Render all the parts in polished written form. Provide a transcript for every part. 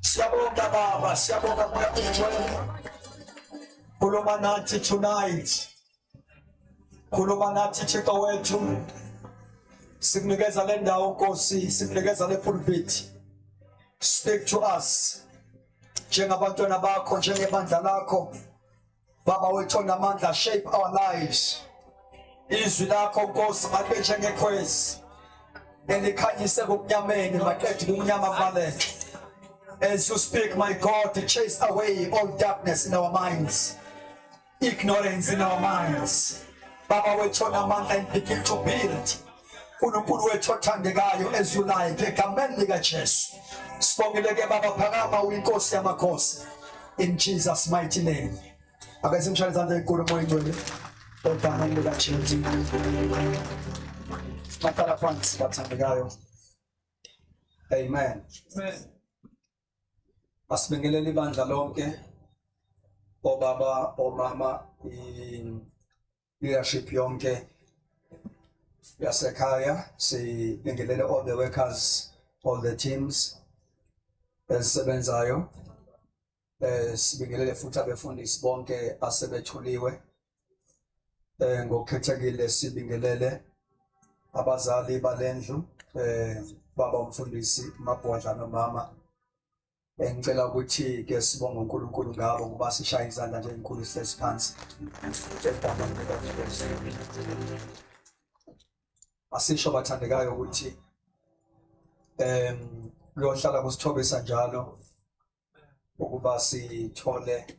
Siyabonga Baba, siyabonga Baba. Khuluma nathi tonight. Khuluma nathi Thixo wethu. Sikunikeza le ndawo Nkosi, sikunikeza le pulpit. Speak to us. Njengabantwana bakho, njengebandla lakho. Baba wethu namandla, shape our lives. Izwi lakho Nkosi mabe njengekhwezi. Elikhanyise kumnyameni, maqedwe kumnyama kubaleke. As you speak, my God, to chase away all darkness in our minds, ignorance in our minds. Baba wethu namandla, and begin to build. uNkulunkulu wethu othandekayo as you like, egameni likaJesu. Sibongile ke Baba, phakama uyinkosi yamakhosi. In Jesus' mighty name. Ake simshayele izandla enkulu moya ngcwele. Egameni likaJesu. Mathala phansi bathandekayo. Amen. Amen. Asibingelele ibandla lonke, obaba, omama, leadership yonke yasekhaya. Sibingelele all the workers, all the teams ezisebenzayo. Sibingelele futhi abefundisi bonke asebethuliwe. Ngokukhethekile sibingelele abazali balendlu, baba umfundisi Mabhodla nomama. Ngicela ukuthi ke sibonge uNkulunkulu ngabo ngoba sishaya izandla nje enkulu sesiphansi. Asisho bathandekayo ukuthi kuyohlala kusithobisa njalo ukuba sithole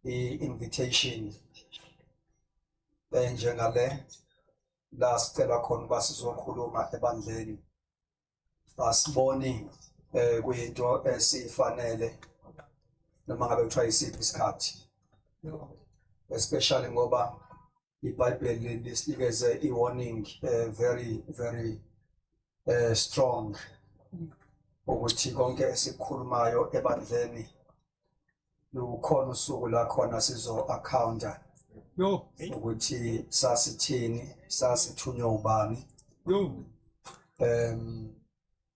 i-invitation njengale la sicela khona ukuba sizokhuluma ebandleni. Asiboni kuyinto esifanele noma ngabe kuthiwa isiphi isikhathi, especially ngoba iBhayibheli lisinikeze i-warning very strong ukuthi konke esikukhulumayo ebandleni lukhona usuku la khona sizo-accounta ukuthi sasithini, sasithunywe ubani,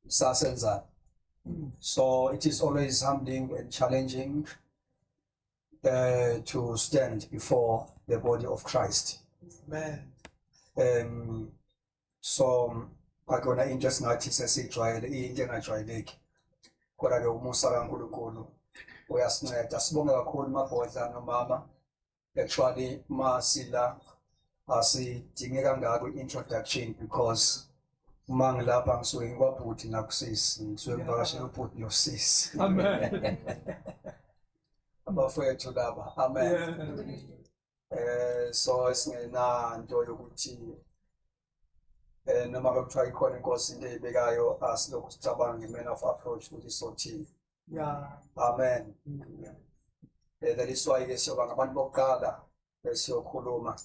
sasenzani. So it is always humbling and challenging to stand before the body of Christ. Amen. So akona interest ngathi sesijwayele into engajwayeleki, kodwa ke umusa kaNkulunkulu uyasinceda. Sibonge kakhulu Mabhodla nomama. Actually masila asidinge kangaka introduction because uma ngilapha ngisuke ngikwabhuti nakusisi, ngisuke ngivakashela ubhuti nosisi. Amen. Abafowethu laba. Amen. So singenanto yokuthi noma bekuthiwa ikhona inkosi into eyibekayo asilokhu sicabanga nge-man of approach ukuthi sothini. Amen. That is why ke siyoba ngabantu bokuqala besiyokhuluma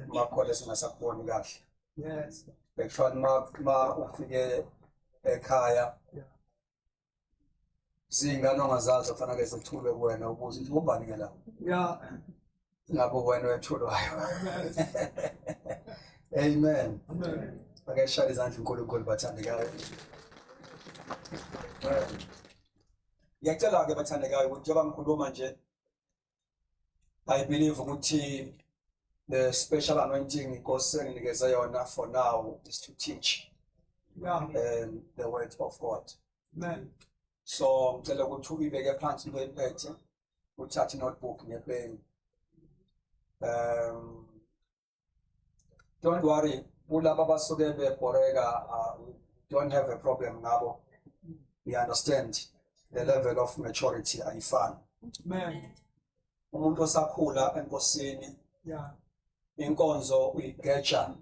makhole singasakuboni kahle. Yes. Bekufana ma ufike ekhaya zingane ongazazi kufanele zithulwe kuwena ubuze ukuthi ubani ke la. Ngabo wena wethulwayo. Amen. Amen. Ake shaya izandla uNkulunkulu bathandekayo. Ngiyacela ke bathandekayo ukuthi njengoba ngikhuluma nje, I believe ukuthi the special anointing Inkosi enginikeze yona for now is to teach the word of God. Amen. So ngicela ukuthi uyibeke phansi into ephethe, uthathe notebook nepen. Don't worry, ulaba basuke bebhoreka, don't have a problem ngabo. We understand the level of maturity ayifani. Amen. Umuntu osakhula enkosini, inkonzo uyigeja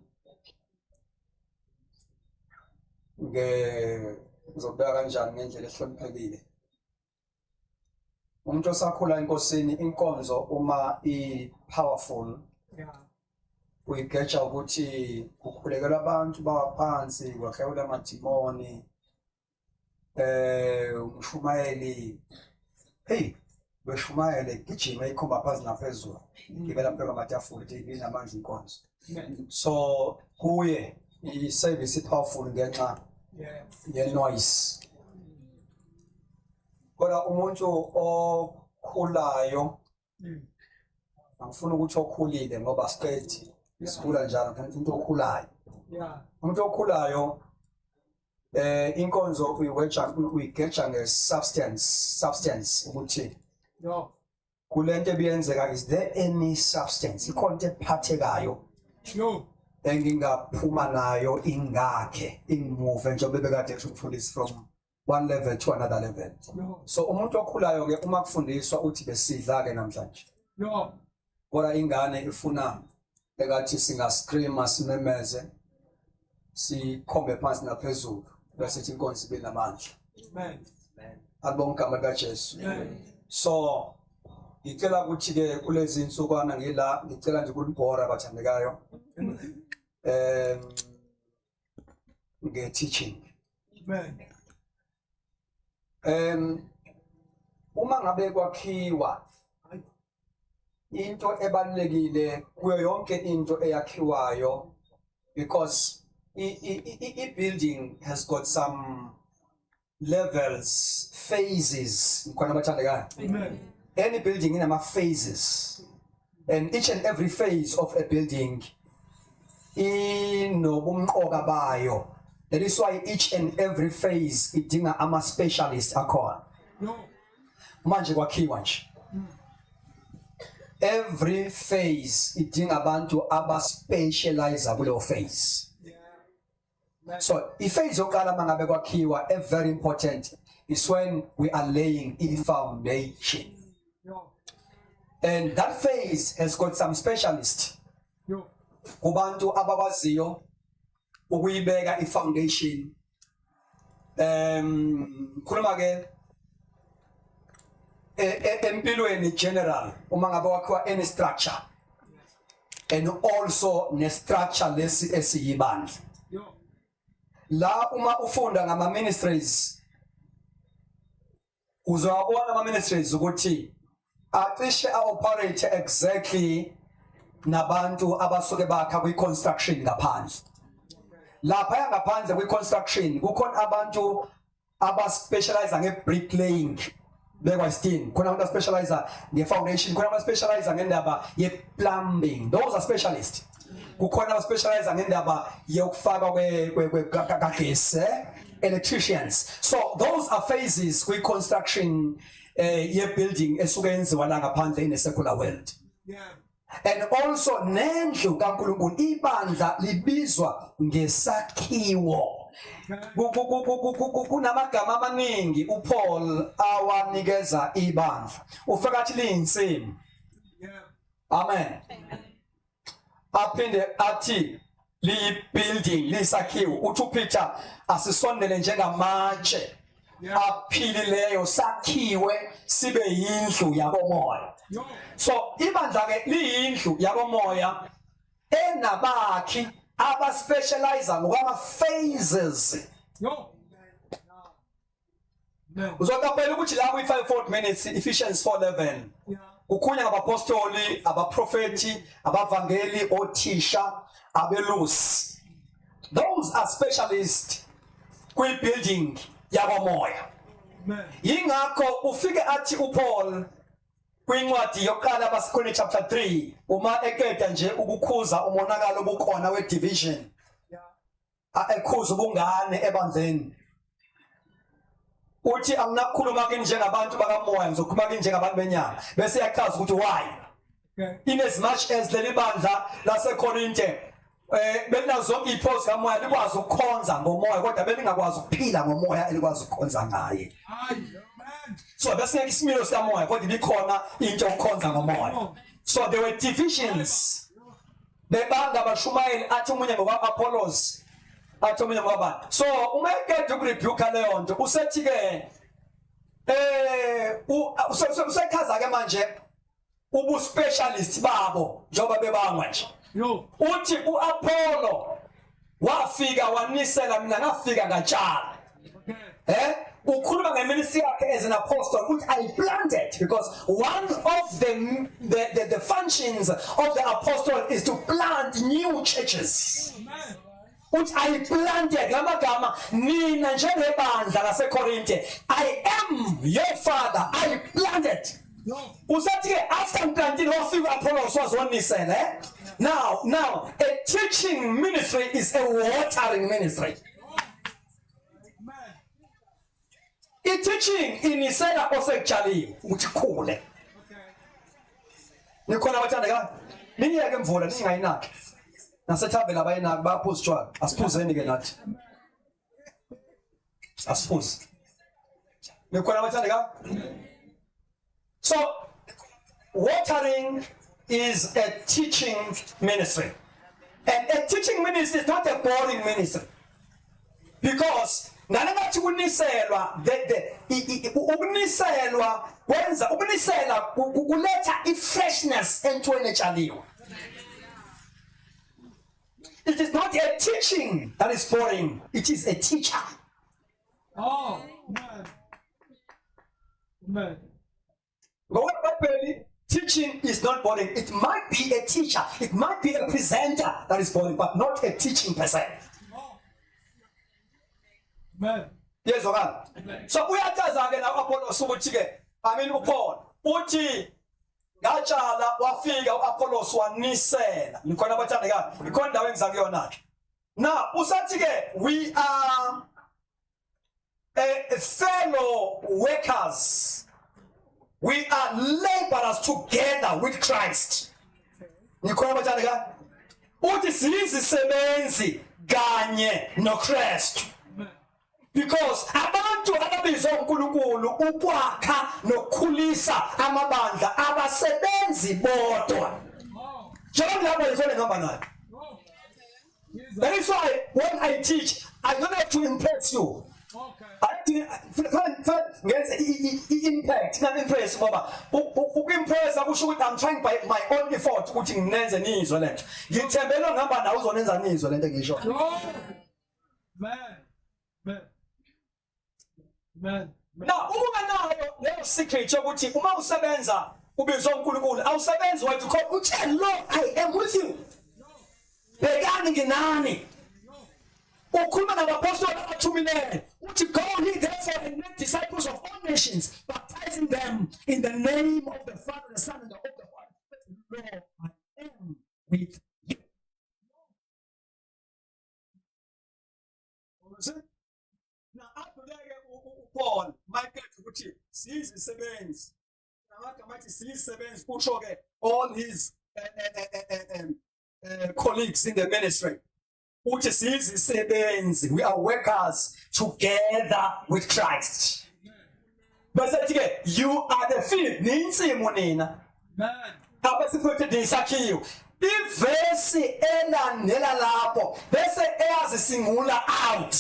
ngizobeka kanjani ngendlela ehloniphekile. Umuntu osakhula enkosini, inkonzo uma i-powerful, uyigeja ukuthi kukhulekela abantu baphansi, kwakhewula amadimoni, umshumayeli, hey, beshumayele gijima ikhomba phansi naphezulu, ngibela phela amatafula ukuthi inamandla inkonzo. So kuye i-service powerful ngenxa ye-noise. kodwa umuntu okhulayo angifuni ukuthi okhulile ngoba straight sikhula njalo umuntu okhulayo umuntu okhulayo inkonzo uyigeja nge-substance ukuthi kulento ebiyenzeka, is there any substance ikhona into ephathekayo engingaphuma nayo ingakhe ingimove njengoba bebekade kufundisa from one level to another level. So umuntu okhulayo ke uma kufundiswa uthi besidla ke namhlanje kodwa ingane ifuna ekathi singascreama simemeze sikhombe phansi naphezulu bese ithi inkonzo ibe namandla. Amen. Abonke igama likaJesu. So ngicela ukuthi ke kulezi insukwana ngila ngicela nje kulibhora abathandekayo nge-teaching. Uma ngabe kwakhiwa into ebalekile kuyo yonke into eyakhiwayo, because building has got some levels, phases. Amen. Any building in phases, and each and every phase of a building inobumqoka bayo. That is why each and every phase idinga ama specialist akhona. Manje kwakhiwa nje. Every phase idinga abantu aba specialize kuleyo phase. So phase yokuqala mangabe kwakhiwa, a very important is when we are laying a foundation. And that phase has got some specialists. Kubantu abakwaziyo ukuyibeka i-foundation. Khuluma ke empilweni general uma ngabe wakhiwa any structure, and also ne structure lesi esiyibandla. La uma ufunda ngama ministries uzawabona ama ministries ukuthi acishe operate exactly nabantu abasuke bakha kwi-construction ngaphandle. Lapha ngaphandle kwi-construction kukhona abantu aba-specialize nge-bricklaying bekwa-steel, khona abantu specialize nge-foundation, khona abantu specialize ngendaba ye-plumbing, those are specialists. Kukhona aba-specialize ngendaba yokufaka kagesi, electricians. So those are phases kwi-construction ye-building esuke yenziwa la ngaphandle in a secular world. And also nendlu kaNkulunkulu ibandla libizwa ngesakhiwo. Kunamagama amaningi uPaul awanikeza ibandla. Ufika athi liyinsimu. Amen. Aphinde athi liyi-building, lisakhiwo. Uthi uPeter asisondele njengamatshe aphilileyo sakhiwe sibe yindlu yakomoya. So ibandla ke liyindlu yakomoya enabakhi aba-specialize ngokwama phases. Uzokapela ukuthi la kwi-5 4 minutes Ephesians 4:11 ukhunya ngabapostoli, abaprofeti, abavangeli, othisha, abelusi. Those are specialists kwi-building yakomoya. Yingakho ufike athi uPaul kwincwadi yokuqala baseKorinte chapter 3 uma ekeda nje ukukhuza umonakalo obukhona we-division, ekhuza ubungane ebandleni, uthi anginakukhuluma kini njengabantu bakamoya, ngizokhuluma kini njengabantu benyama. Bese yachaza ukuthi why. In as much as leli bandla laseKorinte belinazo zonke iphozi kamoya likwazi ukukhonza ngomoya, kodwa belingakwazi ukuphila ngomoya elikwazi ukukhonza ngaye. So bese ngeke isimilo sikamoya kodwa ibikhona into yokukhonza ngomoya. So there were divisions. Bebanga abashumayeli athi umunye ngokwa-Apollos, athi umunye ngokwabantu. So uma ekade ukurebuka leyo nto usethi ke usechaza ke manje ubu-specialist babo njengoba bebangwa nje. Uthi u-Apollo wafika wanisela, mina ngafika ngatshala. Ukhuluma ngeministry yakhe as an apostle, which I planted, because one of the functions of the apostle is to plant new churches. Which I planted, ngamagama nina njengebandla laseKorinte, I am your father. was one listen, eh? Now, a teaching ministry is a watering ministry. A teaching in Isaiah also actually uchikhule. Nikhona abathandekayo. Ningiyeke mvula ningayinaki. Nasethabela abayinaki baphuza utshwala. Asiphuzeni ke nathi. Asiphuze. Nikhona abathandekayo. So, watering is a teaching ministry. And a teaching ministry is not a boring ministry. Because nalamathi kuniselwa ukuniselwa kwenza ukunisela kuletha ifreshness entweni etshaliwe. It is not a teaching that is boring, it is a teacher. Oh, man. Man. Teaching is not boring. It might be a teacher, it might be a presenter that is boring, but not a teaching per se. Man. Yes, okay. So we are just again Apollos ukuthi uPaul uthi ngatshala wafika uApollos wanisela. Nikhona abathandekayo. Ikhona indawo engizakuyona ke. Now usathi ke we are fellow workers. We are laborers together with Christ. Nikhona abathandekayo. Uthi siyizisebenzi kanye noKristu. Because abantu ababizwa uNkulunkulu ukwakha nokukhulisa amabandla abasebenzi bodwa. Njengoba lapho ngizole ngihamba nayo. That is why when I teach, I don't have to impress you. Okay. Impact, not impress ngoba ukimpress akusho ukuthi I'm trying by my own effort ukuthi nginenze nizwe lento. Ngithembele ngihamba nawe uzonenza nizwe lento ngisho. Man. Now, uma nayo leyo secret yokuthi uma usebenza ubizwa uNkulunkulu awusebenzi wethu kodwa uthi Lord I am with you. Bekani nginani? Ukhuluma nabapostoli abathumile uthi go ye therefore and make disciples of all nations, baptizing them in the name of the Father, the Son, and the Holy Spirit. Lord, I am with you. Now, after that, Paul, Michael, ukuthi siyizisebenzi. Namathi siyizisebenzi kusho ke all his colleagues in the ministry. Uthi siyizisebenzi. We are workers together with Christ. Bese ke you are the field. Ninsimu nina. Man. Abasifuthe disakhiwo. Ivesi elandela lapho bese eyazisingula out.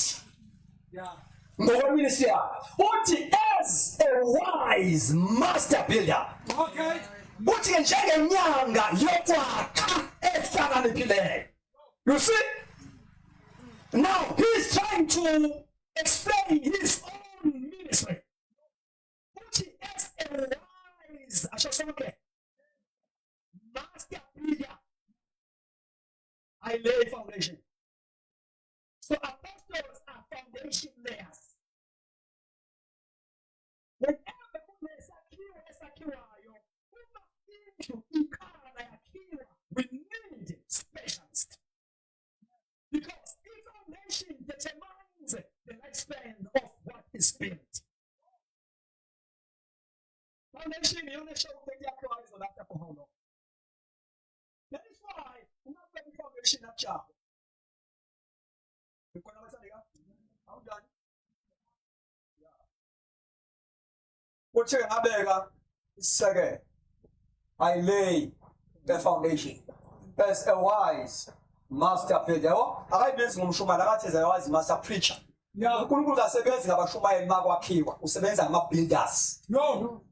Yeah. Ngokweminisri uthi as a wise master builder. Okay. Uthi njengenyanga yokwakha ehlakaniphileyo. You see? Now he's trying to explain his own ministry. Uthi as a wise master builder. I lay foundation. So apostles are foundation layers. Whenever we need specialists. Because information determines the lifespan of what is built. Foundation is only show that after for how long. That is why we have the foundation at job. How done? Uthi ngabeka iseke I lay the foundation as a wise master builder. Akayibizi ngumshumayeli akathi as a wise master preacher. Yeah. uNkulunkulu akasebenzi ngabashumayeli makwakhiwa usebenza ngama builders. No.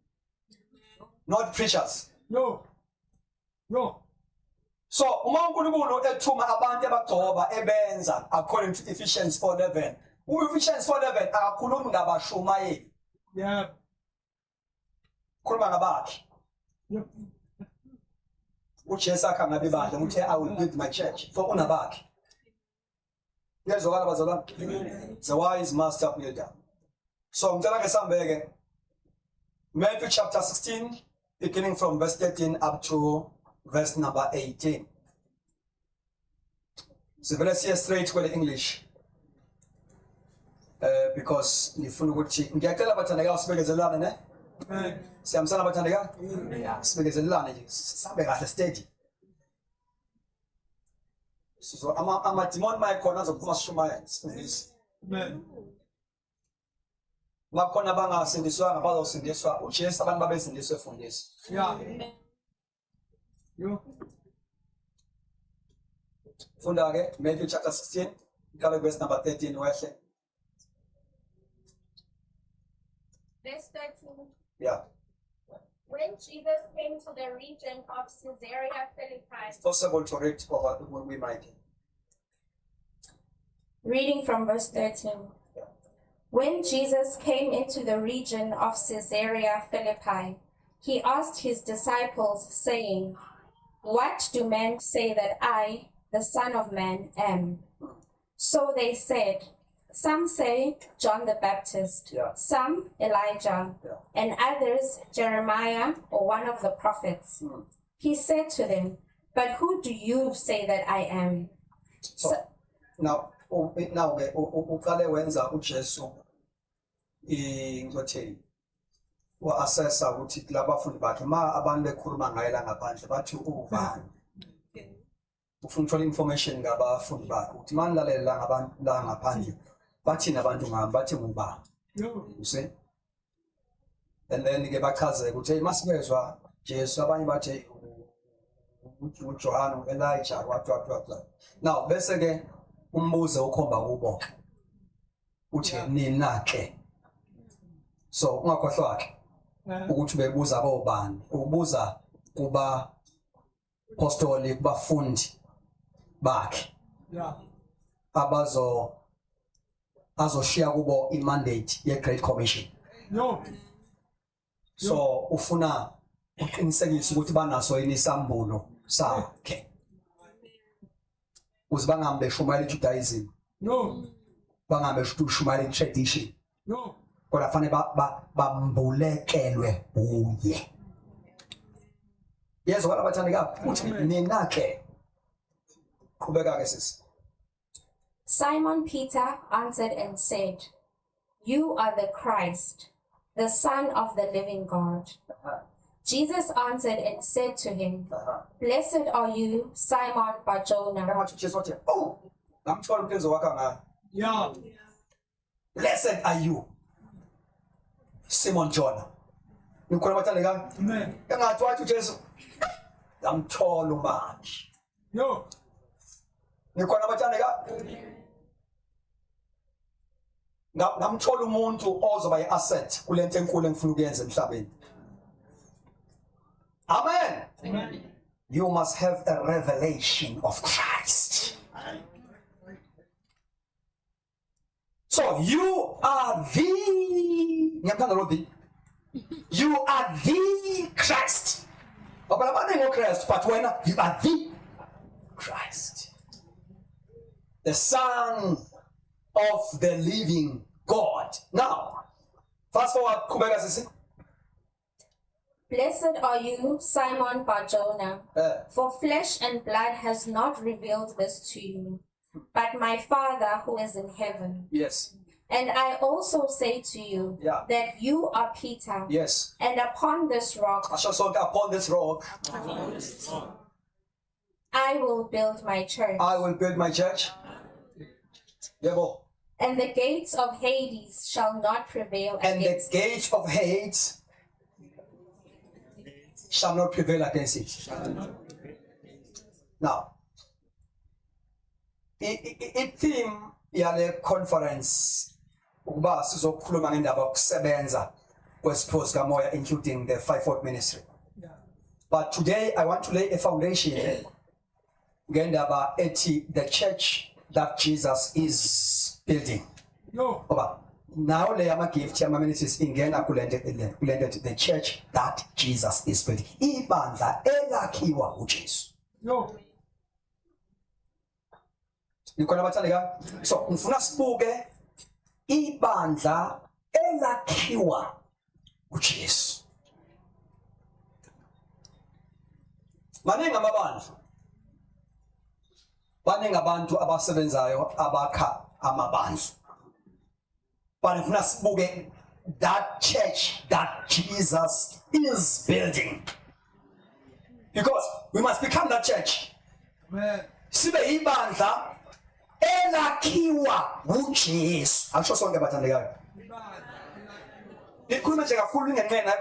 Not preachers. No. So uma uNkulunkulu ethuma abantu abagcoba ebenza according to Ephesians 4:11. Ephesians 4:11 akakhulumi ngabashumayeli. Yeah. Khuluma ngabakhi. Yep. uJesu akha ngabe bandla ukuthi I will build my church. So unabakhi. Yezwakala bazalwane. The wise master builder. So ngicela ke sambeke Matthew chapter 16 beginning from verse 13 up to verse number 18. Sivele siye straight kwele English. Because ngifuna ukuthi ngiyacela abathandekayo sibekezelelane ne? Amen. Siyamsana abathandekayo? Yeah, sibekezelelane nje sihambe kahle steady. So ama demon mayikhona azophuma sishumayela sifundise. Amen. Bakhona bangasindiswanga bazosindiswa uJesu abantu babesindiswe efundisa. Yeah. Yo. Funda ke Matthew chapter 16 ikale verse number 13 wehle. Verse 13. Yeah. When Jesus came to the region of Caesarea Philippi, It's possible to read over when we might. reading from verse 13. When Jesus came into the region of Caesarea Philippi, he asked his disciples, saying, "What do men say that I, the Son of Man, am?" So they said, "Some say John the Baptist, Yeah. some Elijah, Yeah. and others Jeremiah or one of the prophets." He said to them, "But who do you say that I am?" So now ke uqale wenza uJesu ngotheni wa assessa ukuthi labafundi bakhe ma abantu bekhuluma ngaye la ngaphandle bathi ubani ufuna uthola information ngabafundi bakhe uthi manilalela la ngabantu la ngaphandle bathi nabantu ngami bathi ngubani Yo. you see and then ke bachazeke ukuthi hey masibezwa Jesu abanye bathi uJohn Elijah what now bese ke umbuzo ukhomba kubo uthi nina ke so ungakhohlwa ke ukuthi bebuza bobani ubuza kuba apostoli kubafundi bakhe Yeah. azoshiya kubo imandate ye Great Commission Yo. so ufuna uqinisekise ukuthi banaso yini isambulo sakhe uzibangambe shumayela iJudaism Yo. bangambe shumayela itradition Yo. kodwa fanele bambulekelwe uye yezwa abathandekayo uthi nina ke qhubeka ke sisi. Simon Peter answered and said, "You are the Christ, the Son of the living God." Jesus answered and said to him, "Blessed are you, Simon Bar-Jonah, Ngathi uJesu wathi oh ngamthola umuntu ezowakha ngayo Yeah. blessed are you Simon Jonah nikhona abathandekayo Amen. engathi wathi uJesu ngamthola umakhi Yo. nikhona abathandekayo ngamthola umuntu ozoba yi-asset kulento enkulu engifuna ukuyenza emhlabeni. Amen. Amen. You must have a revelation of Christ. So you are the you are the Christ. But Christ, but when you are the Christ, the Son of the living God. Now, fast forward, Kubeka sisi. Blessed are you, Simon Bar-Jonah, for flesh and blood has not revealed this to you, but my Father who is in heaven. Yes. And I also say to you Yeah. that you are Peter, Yes. and upon this rock I shall say upon this rock I will build my church, I will build my church. Yebo. and the gates of Hades shall not prevail And the against gate of hate shall not prevail against it. Now, i-theme yale conference ukuba sizokhuluma ngendaba yokusebenza kwesiphozi kamoya including the fivefold ministry. Yeah. But today I want to lay a foundation ngendaba ethi the church that Jesus is building. Yo. Oba now le ama gift yama ministries ingena kulended the church that Jesus is building. Ibandla elakhiwa uJesu. Yo. Nikhona bathandeka? So ngifuna sibuke ibandla elakhiwa uJesu. Maningi amabandla. Baningi abantu abasebenzayo abakha amabandla. But ngifuna sibuke that church that Jesus is building. Because we must become that church. Amen. Sibe ibandla elakhiwa uJesu. Akusho sonke bathandekayo. Ikhuluma nje kakhulu ngenqena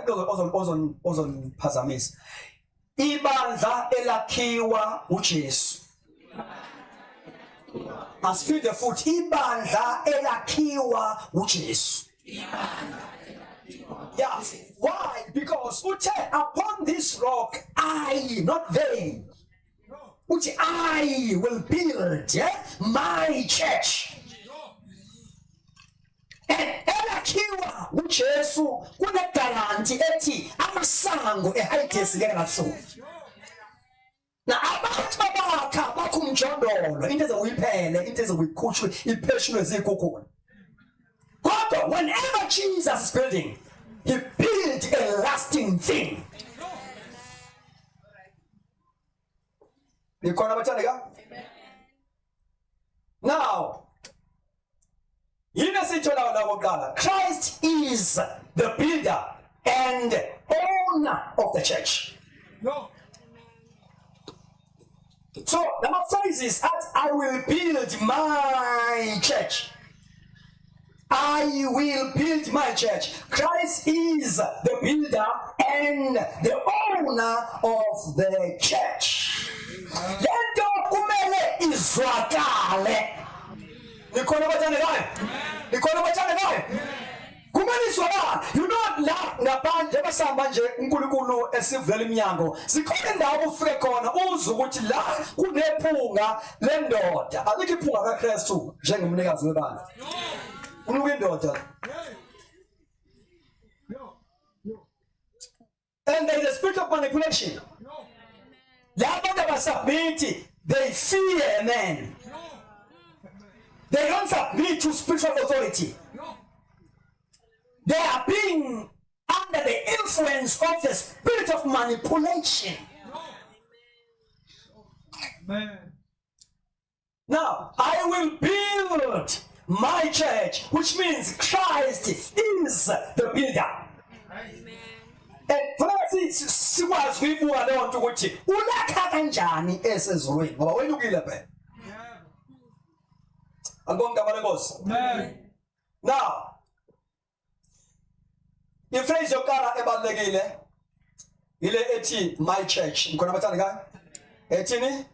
ozonphazamisa. Ibandla elakhiwa uJesu. Asifide futhi ibandla elakhiwa uJesu. Yeah. Why? Because upon this rock I, not they, which I will build my church. And elakhiwa uJesu kune guarantee ethi amasango eHades ngeke. Na abantu abakha bakumjondolo into ezoyiphele into ezokukhushwe ipheshulwe zikhukhula. Kodwa whenever Jesus is building, he built a lasting thing. Nikhona bathandeka? Now, yini sithola la koqala, Christ is the builder and owner of the church. No. So number 5 is I will build my church. I will build my church. Christ is the builder and the owner of the church. Lento kumele izwakale. Nikhona bathandekayo? Nikhona bathandekayo? Kumele izwakale. You know la ngaphandle basamba nje uNkulunkulu esivela iminyango. Sikhona indawo ufike khona uzwe ukuthi la kunephunga lendoda. Alikho iphunga kaKristu njengomnikazi webandla. Unuke indoda. And there is a spirit of manipulation. Labo abasubmit, they fear men. They don't submit to spiritual authority. They are being under the influence of the spirit of manipulation. Amen. Now, I will build my church, which means Christ is the builder. And sikwazi uyibuka leyo nto ukuthi ulakha kanjani esezulwini ngoba wenyukile phela. Angibonga abalenkosi. Amen. Now, iphrase yokuqala ebalulekile ile ethi my church. Ngikhona bathandekayo? Ethini?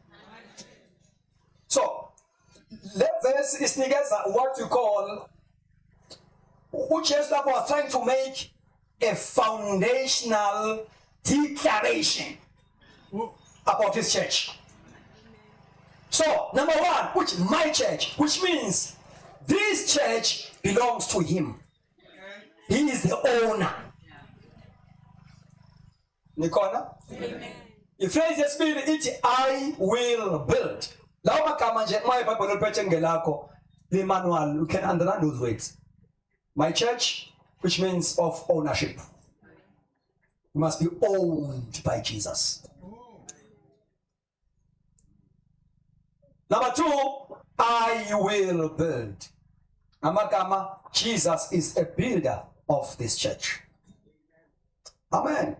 So, let verse isinikeza what you call uJesu lapho was trying to make a foundational declaration about his church. So, number 1, which my church, which means this church belongs to him. He is the owner. Nikona? The phrase is it I will build. Lawa magama nje my Bible liphethe ngelakho the manual you can understand those words. My church, which means of ownership. You must be owned by Jesus. Number 2, I will build. Amagama, Jesus is a builder of this church. Amen.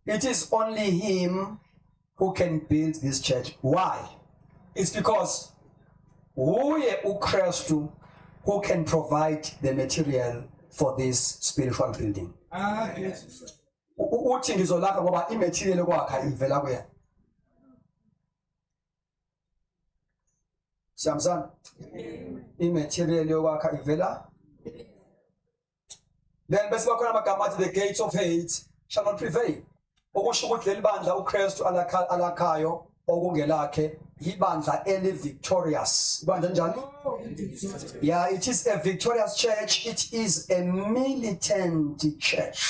It is only him who can build this church. Why? It's because uye uKristu who can provide the material for this spiritual building. Yes. Uthi ngizolakha ngoba imaterial yokwakha ivela kuye. Samson, imaterial yokwakha ivela. Then bese bakhona amagama athi the gates of hate shall not prevail. Okusho ukuthi leli bandla uKristu alakhayo okungelakhe ibandla victorious. Ibandla njani? Yeah, it is a victorious church. It is a militant church.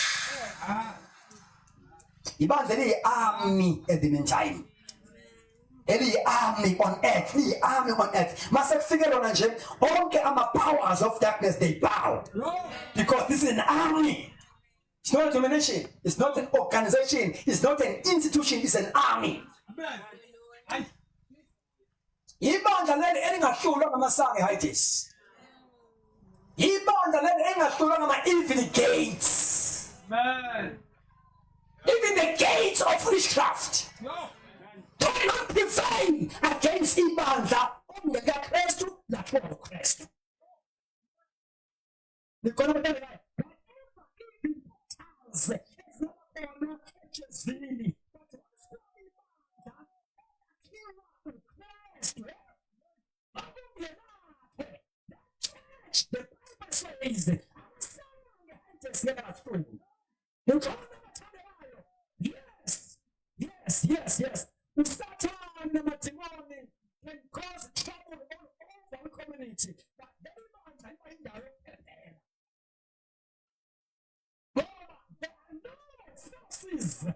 Ibandla liyi army at the meantime. Eli army on earth, the army on earth. Masekufike lona nje onke ama powers of darkness they bow. Because this is an army. It's not a denomination. It's not an organization. It's not an institution. It's an army. Amen. Aye. Ibandla leli elingahlulwa ngamasango eHades. Ibandla leli engahlulwa ngama-evil gates. Amen. Even the gates of witchcraft No. cannot prevail against ibandla ongekaKristu lakho Kristu. Nikhona abantu the Bible says yes. Satan namadimoni can cause trouble all over the community. But they might find out there are no forces of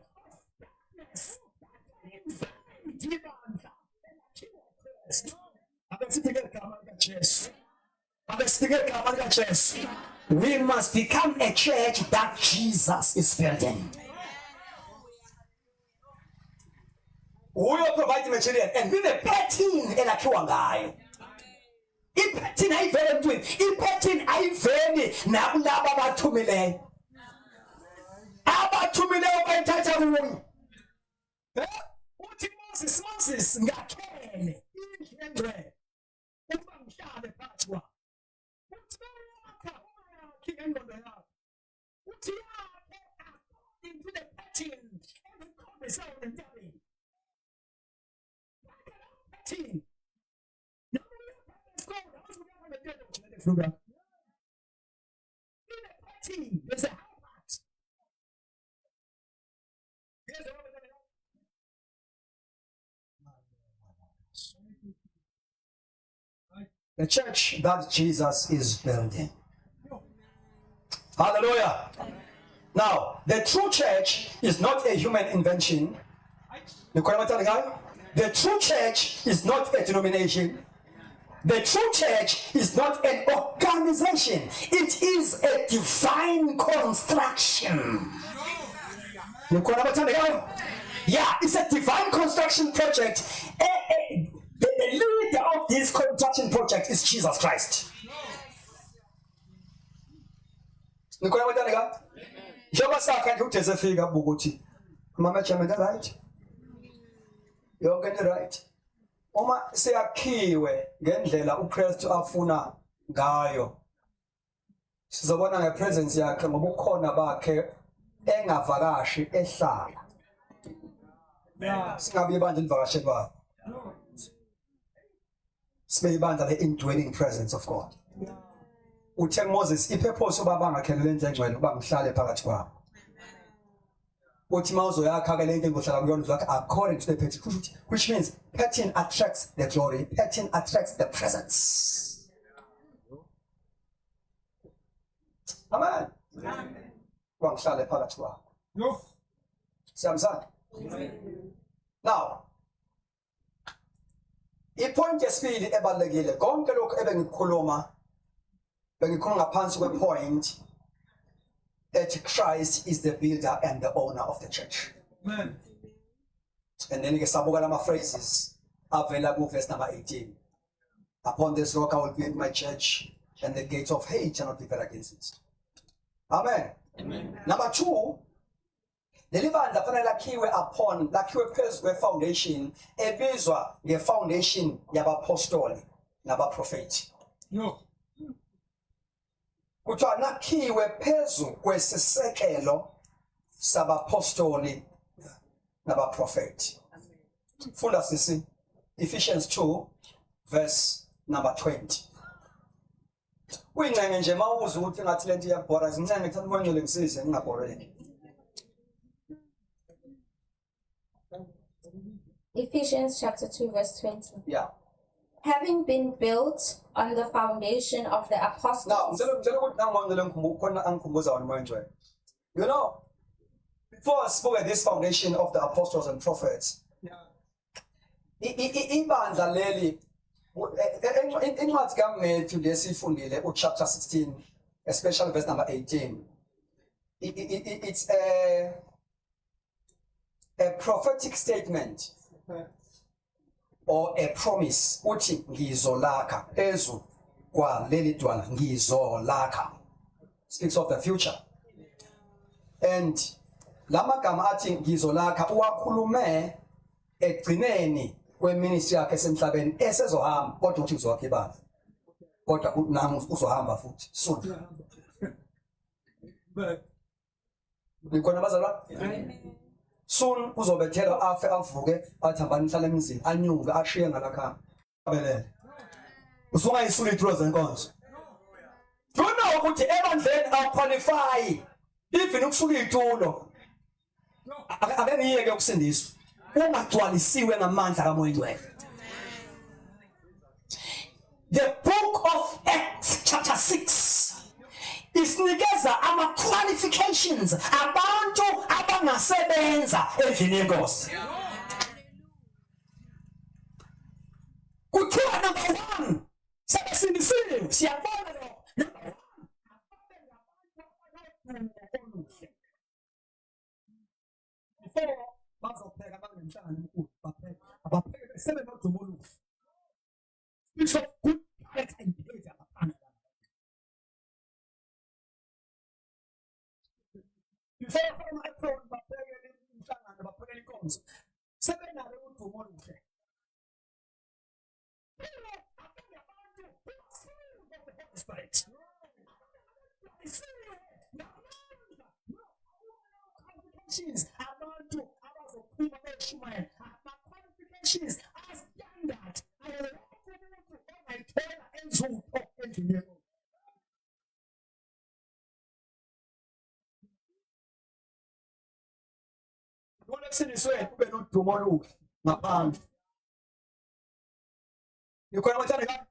darkness that can invade ibandla elakhiwa Kristu. Abesiphike igama likaJesu. We must become a church that Jesus is building. We will provide the material and with the pattern elakhiwa ngayo. I-pattern ayivele emntwini. I-pattern ayiveli nakulabo abathumileyo. Abathumileyo bayithatha kuyo. Uthi Moses ngakhele indlu engcwele. Ukuba ngihlale phakathi kwabo. Uthi bayakha ungayakhi ngengqondo yakho. Uthi yakhe according to the pattern engikhombisa wena entabeni. Pattern. Now let's go. In the pattern, there's a high part. The church that Jesus is building. Hallelujah. Now, the true church is not a human invention. The true church is not a denomination. The true church is not an organization. It is a divine construction. Yeah, it's a divine construction project. The leader of this construction project is Jesus Christ. Njengoba sakhe uJesu efika ukuthi mama Chairman right? Yonke into right. Uma seyakhiwe ngendlela uKristu afuna ngayo. Sizobona ngepresence yakhe ngoba ukhona bakhe engavakashi ehlala. Singabe ibandla livakashelwayo. Sibe ibandla le-indwelling presence of God. Uthe Moses ipurpose ubaba ngakhelele indlu engcwele uba ngihlale phakathi kwabo. Uthi mawuzoyakha ke lento engizohlala kuyona uzakhe according to the pattern, which means pattern attracts the glory, pattern attracts the presence. Amen. Uba ngihlale phakathi kwabo. No. Siyamzana. Now, ipoint yesibili ebalekile konke lokho bengikhuluma ngaphansi kwepoint that Christ is the builder and the owner of the church. Amen. And then ke sabuka lama phrases avela ku verse number 18. Upon this rock I will build my church and the gates of hate shall not prevail against it. Amen. Amen. Number 2, leli bandla fanele lakhiwe phezu kwe-foundation ebizwa nge-foundation yabapostoli nabaprofethi. No. Kuthiwa nakhiwe phezu kwesisekelo sabapostoli nabaprofethi. Funda sisi Ephesians 2 verse number 20. Uyingcenge nje mawuza ukuthi ngathi lento iyabhora zincenge ngithatha uMngcwele ngisize ngingabhoreki. Ephesians chapter 2 verse 20. Yeah. Having been built on the foundation of the Now, apostles. you know, before I spoke at this foundation of the apostles and prophets, ibandla leli incwadi kaMatthew lesifundile chapter 16, especially verse number 18. it's a prophetic statement or a promise uthi ngizolakha phezu kwaleli dwala ngizolakha. Speaks of the future. And lamagama athi ngizolakha uwakhulume egcineni kweministry yakhe esemhlabeni esezohamba kodwa uthi uzowakha ibandla. Kodwa namu uzohamba futhi soon. Ngikona bazalwa? Soon uzobethelwa afe avuke athambani nihlala emzini anyuke ashiye ngalakhamba. Abelele. Usungayisula ithrozo enkonzo. Kuna ukuthi ebandleni awuqualify even ukusuka itulo. Ake ngiyeke ukusindiswa. Ungagcwalisiwe ngamandla kaMoya Ngcwele. The book of Acts chapter 6 isinikeza ama qualifications abantu abangasebenza endlini yenkosi. Kuthiwa number 1 sebesindisiwe siyabona lo. Before bazopheka banemhlangano omkhulu abapheke besebenza udumo oluhle. It's a good character and behavior apana. Before my phone bapheke umhlangano bapheke inkonzo sebenalo udumo oluhle. Spirit. Abantu abazophuma beshumayela ama-qualifications are standard ayithola enzupho endlini yakho. Ubona kusindiswe kube nodumo oluhle ngaphandle. Ikhona abathanda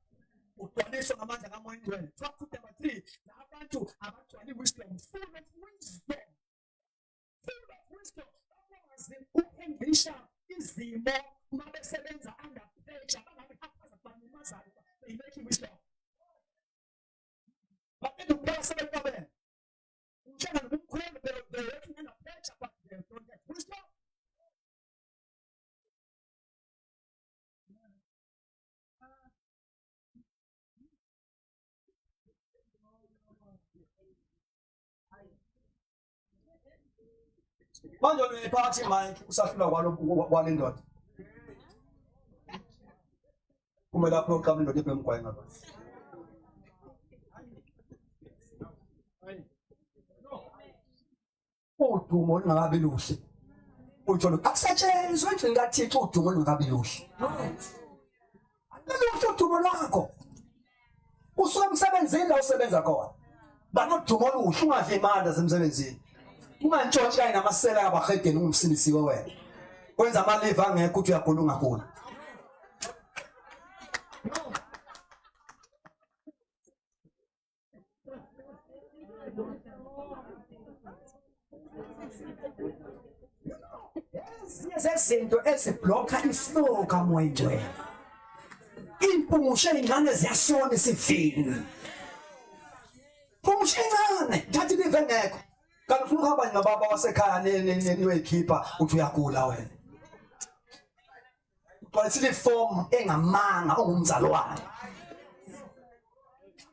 udwaliswa ngamandla kaMoya Ngcwele. Chapter number 3 abantu abagcwala wisdom, full of wisdom. Full of wisdom. Bakwazi ukuhendisha izimo uma besebenza under pressure bangabe haphaza banimazayo. They make wisdom. But then the person is coming. They're working under pressure, but they don't get wisdom. Manje uyiphathi Mike usafika kwale ndoda. Kumele lapho uqhamuke indoda ebemgwaye ngapha. Udumo olungakabi luhle. Uthi lo akusetshenzwe nje ngaThixo udumo olungakabi luhle. Luhle udumo lakho. Usuke emsebenzini la usebenza khona. Banodumo oluhle ungadli imandla semsebenzini. Ungantshontsha kanye namasela abahedeni ungumsindisiwe wena. Wenza amalive angekho uthi uyagula ungagula. Zezinto eziblokha iflow kaMoya Ngcwele. Impungushe ingane ziyashona isivini. Impungushe ingane ngathi live ngekho. Kanti ufuna ukuhamba nababa wasekhaya niyoyikhipha uthi uyagula wena. Kwalisithi form engamanga ongumzalwane.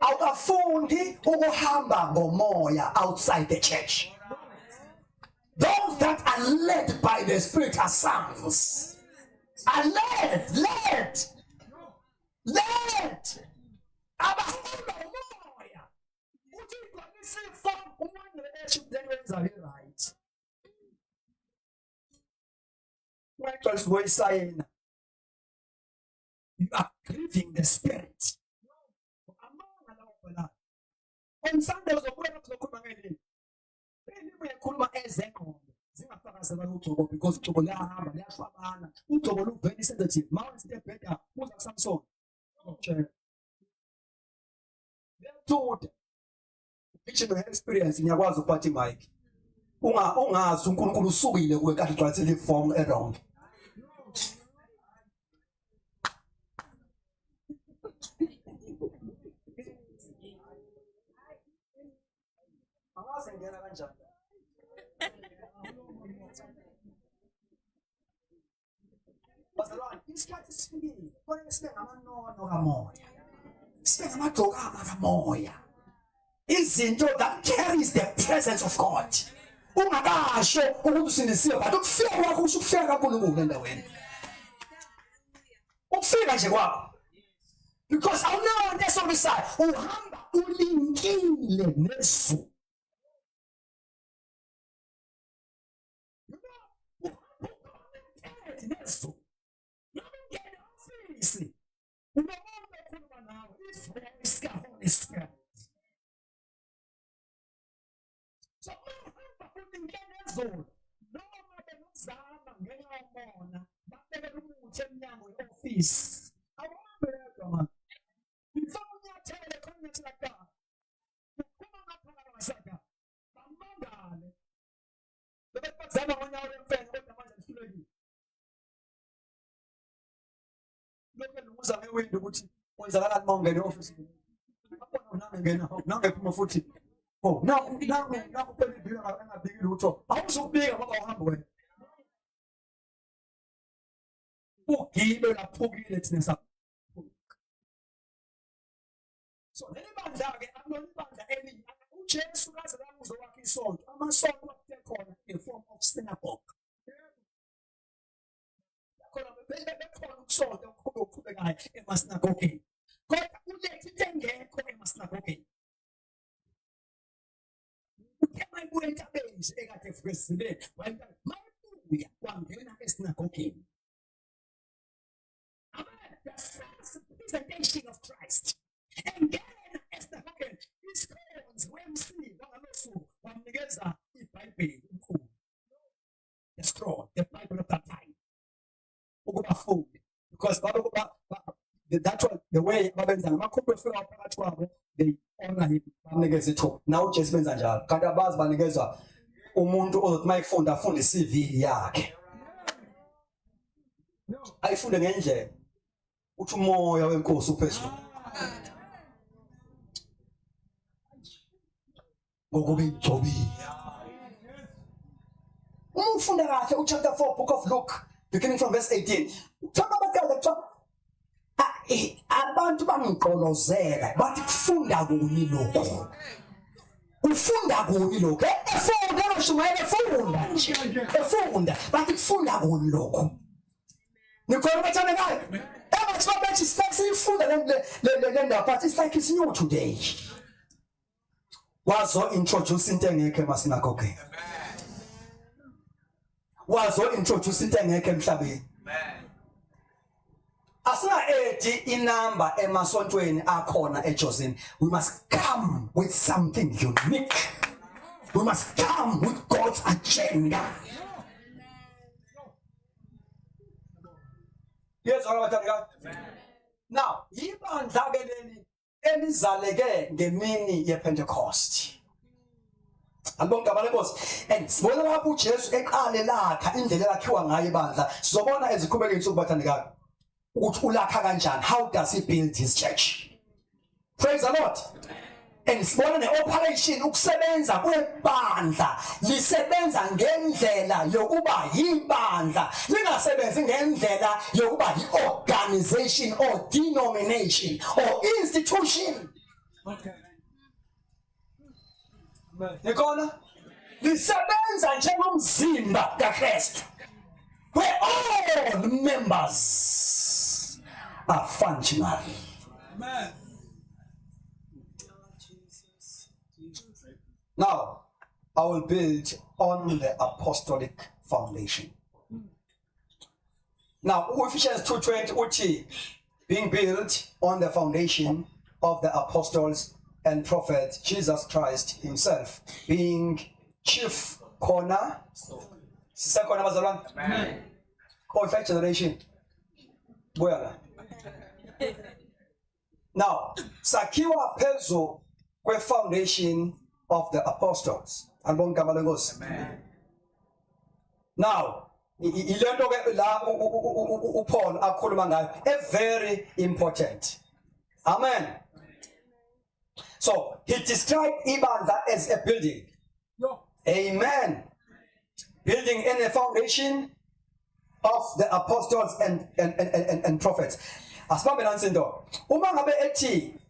Awukafundi ukuhamba ngomoya outside the church. Those that are led by the Spirit are sons. Are led. Abahamba umoya. Uthi kwalisi form umoya then wenza right. When Christ was saying, you are grieving the Spirit. On Sunday was a word of the Kuman. We are Kulma Ezekon. Because Tobolahama, Yashabana, Utobolu, very sensitive, Mount Step better, who's a Samson. They're told each of the experience in Yawazo party Mike. Unga Sunkuru Subi, we got to try to form around. Bazalwane, isikhathi sifikile kufanele sibe ngamanono kamoya, sibe ngamagcokama kamoya, izinto that carries the presence of God. Ungakasho ukuthi usindisiwe, but ukufika kwakho kusho ukufika kaNkulunkulu endaweni, ukufika nje kwakho, because awunawo into esomisayo, uhamba ulinkile nezulu. Nezulu see, we don't want now. It's Holy Spirit. So, putting Kenya's zone. No matter what's on, but they remove office. I want to before we tell the comments like that. Uzame window ukuthi wenzakalani mawungena e-office. Nangephi futhi. Oh, naku phela ibika engabiki lutho. Awuzubika ngoba uhamba wena. Ugibe laphukile thina sa. So leli bandla ke akulona ibandla elinye. uJesu kaze kamuzo wakhe isonto. Amasonto akuthe khona in form of synagogue. Khona bekhona ukusonto okuqhubekayo emasinagoge. Kodwa ulethe into engekho emasinagoge. Uthe mayibuya entabeni ekade efukesizile, mayibuya kwangena esinagogeni. Amen. The first presentation of Christ. And then esinagogeni isikhozi wemsi wangalosuku wamnikeza iBhayibheli enkulu. The scroll, the Bible of that time. Because that's what the way babenza ngamakhophi efika phakathi kwabo, they honor him, bamnikeza ithuba. Now uJesu benza njalo. Kanti abazi banikeza umuntu ozothi mayifunda afunde iCV yakhe. Ayifunde ngendlela uthi umoya wenkosi uphezulu. Ngokuba ijobile. Umfunda kahle uchapter 4 book of Luke beginning from verse 18. Uthola abadala kuthiwa abantu bangiqolozela bathi kufunda kuni lokho. Ufunda kuni lokho. Efunda noshumayela efunda nje. Efunda bathi kufunda kuni lokho. Nikhona bathana ngayo. Ebathi babethi sifunda le ndaba but it's like it's new today. Wazo introduce into engekho emasinagoge. Wazo introduce into engekho emhlabeni. Asina edi inamba emasontweni akhona eJosini. We must come with something unique. We must come with God's agenda. Yes, all right. Now, ibandla ke leli elizaleke ngemini yePentecost. Albonke abalenkosi. And sibona lapho uJesu eqale lakha indlela lakhiwa ngayo ibandla. Sizobona eziqhubeka insuku bathandekayo. Ukuthi ulakha kanjani? How does he build his church? Praise the Lord. And sibona ne-operation ukusebenza kwebandla lisebenza ngendlela yokuba yibandla, lingasebenzi ngendlela yokuba yi-organization or denomination or institution. Okay. Nikona lisebenza njengomzimba kaKristu, where all the members are functional. Amen. Now, I will build on the apostolic foundation. Now, Ephesians 2:20, uthi, being built on the foundation of the apostles and prophets, Jesus Christ himself, being chief corner. Amen. Oh, third generation. Well, now, sakhiwa phezu kwe foundation of the apostles. Albonke abalenkosi. Now, ilento ke la uPaul akhuluma ngayo, a very important. Amen. So he described ibandla as a building. Amen. building in the foundation of the apostles and prophets. Asibambe nansi into. Uma ngabe ethi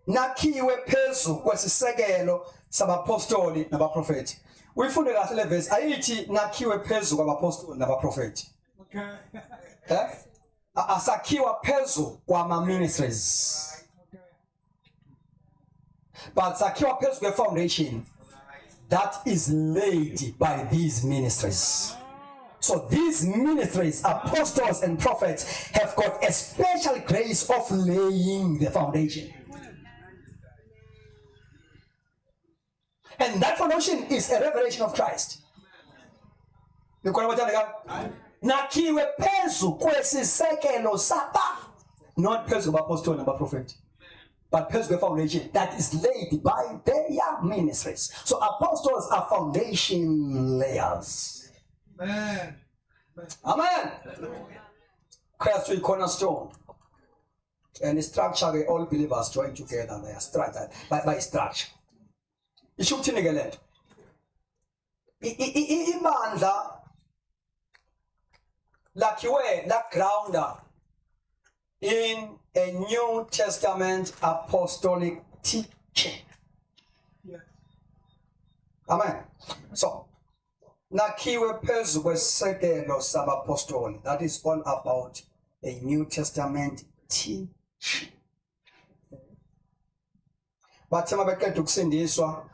nakhiwe phezu kwesisekelo sabapostoli nabaprofeti. Uyifunde kahle le verse ayithi nakhiwe phezu kwabapostoli nabaprofeti. Okay. Asakhiwa phezu kwama ministries. But sakhiwa phezu kwe foundation that is laid by these ministries. So these ministries, apostles and prophets, have got a special grace of laying the foundation. And that foundation is a revelation of Christ. Nakhiwe phezu kwesisekelo saba, not phezu kwabapostoli nabaprofeti, but phezu kwe foundation that is laid by their ministries. So apostles are foundation layers. Amen. Amen. Christ is cornerstone. And the structure, all believers join together. They are structured by structure. It should think again. Imandla lakhiwe la grounder in a New Testament apostolic teaching. Yes. Amen. So nakhiwe phezu kwesekelo sabapostoli. That is all about a New Testament teaching. Bathe mabeqeda ukusindiswa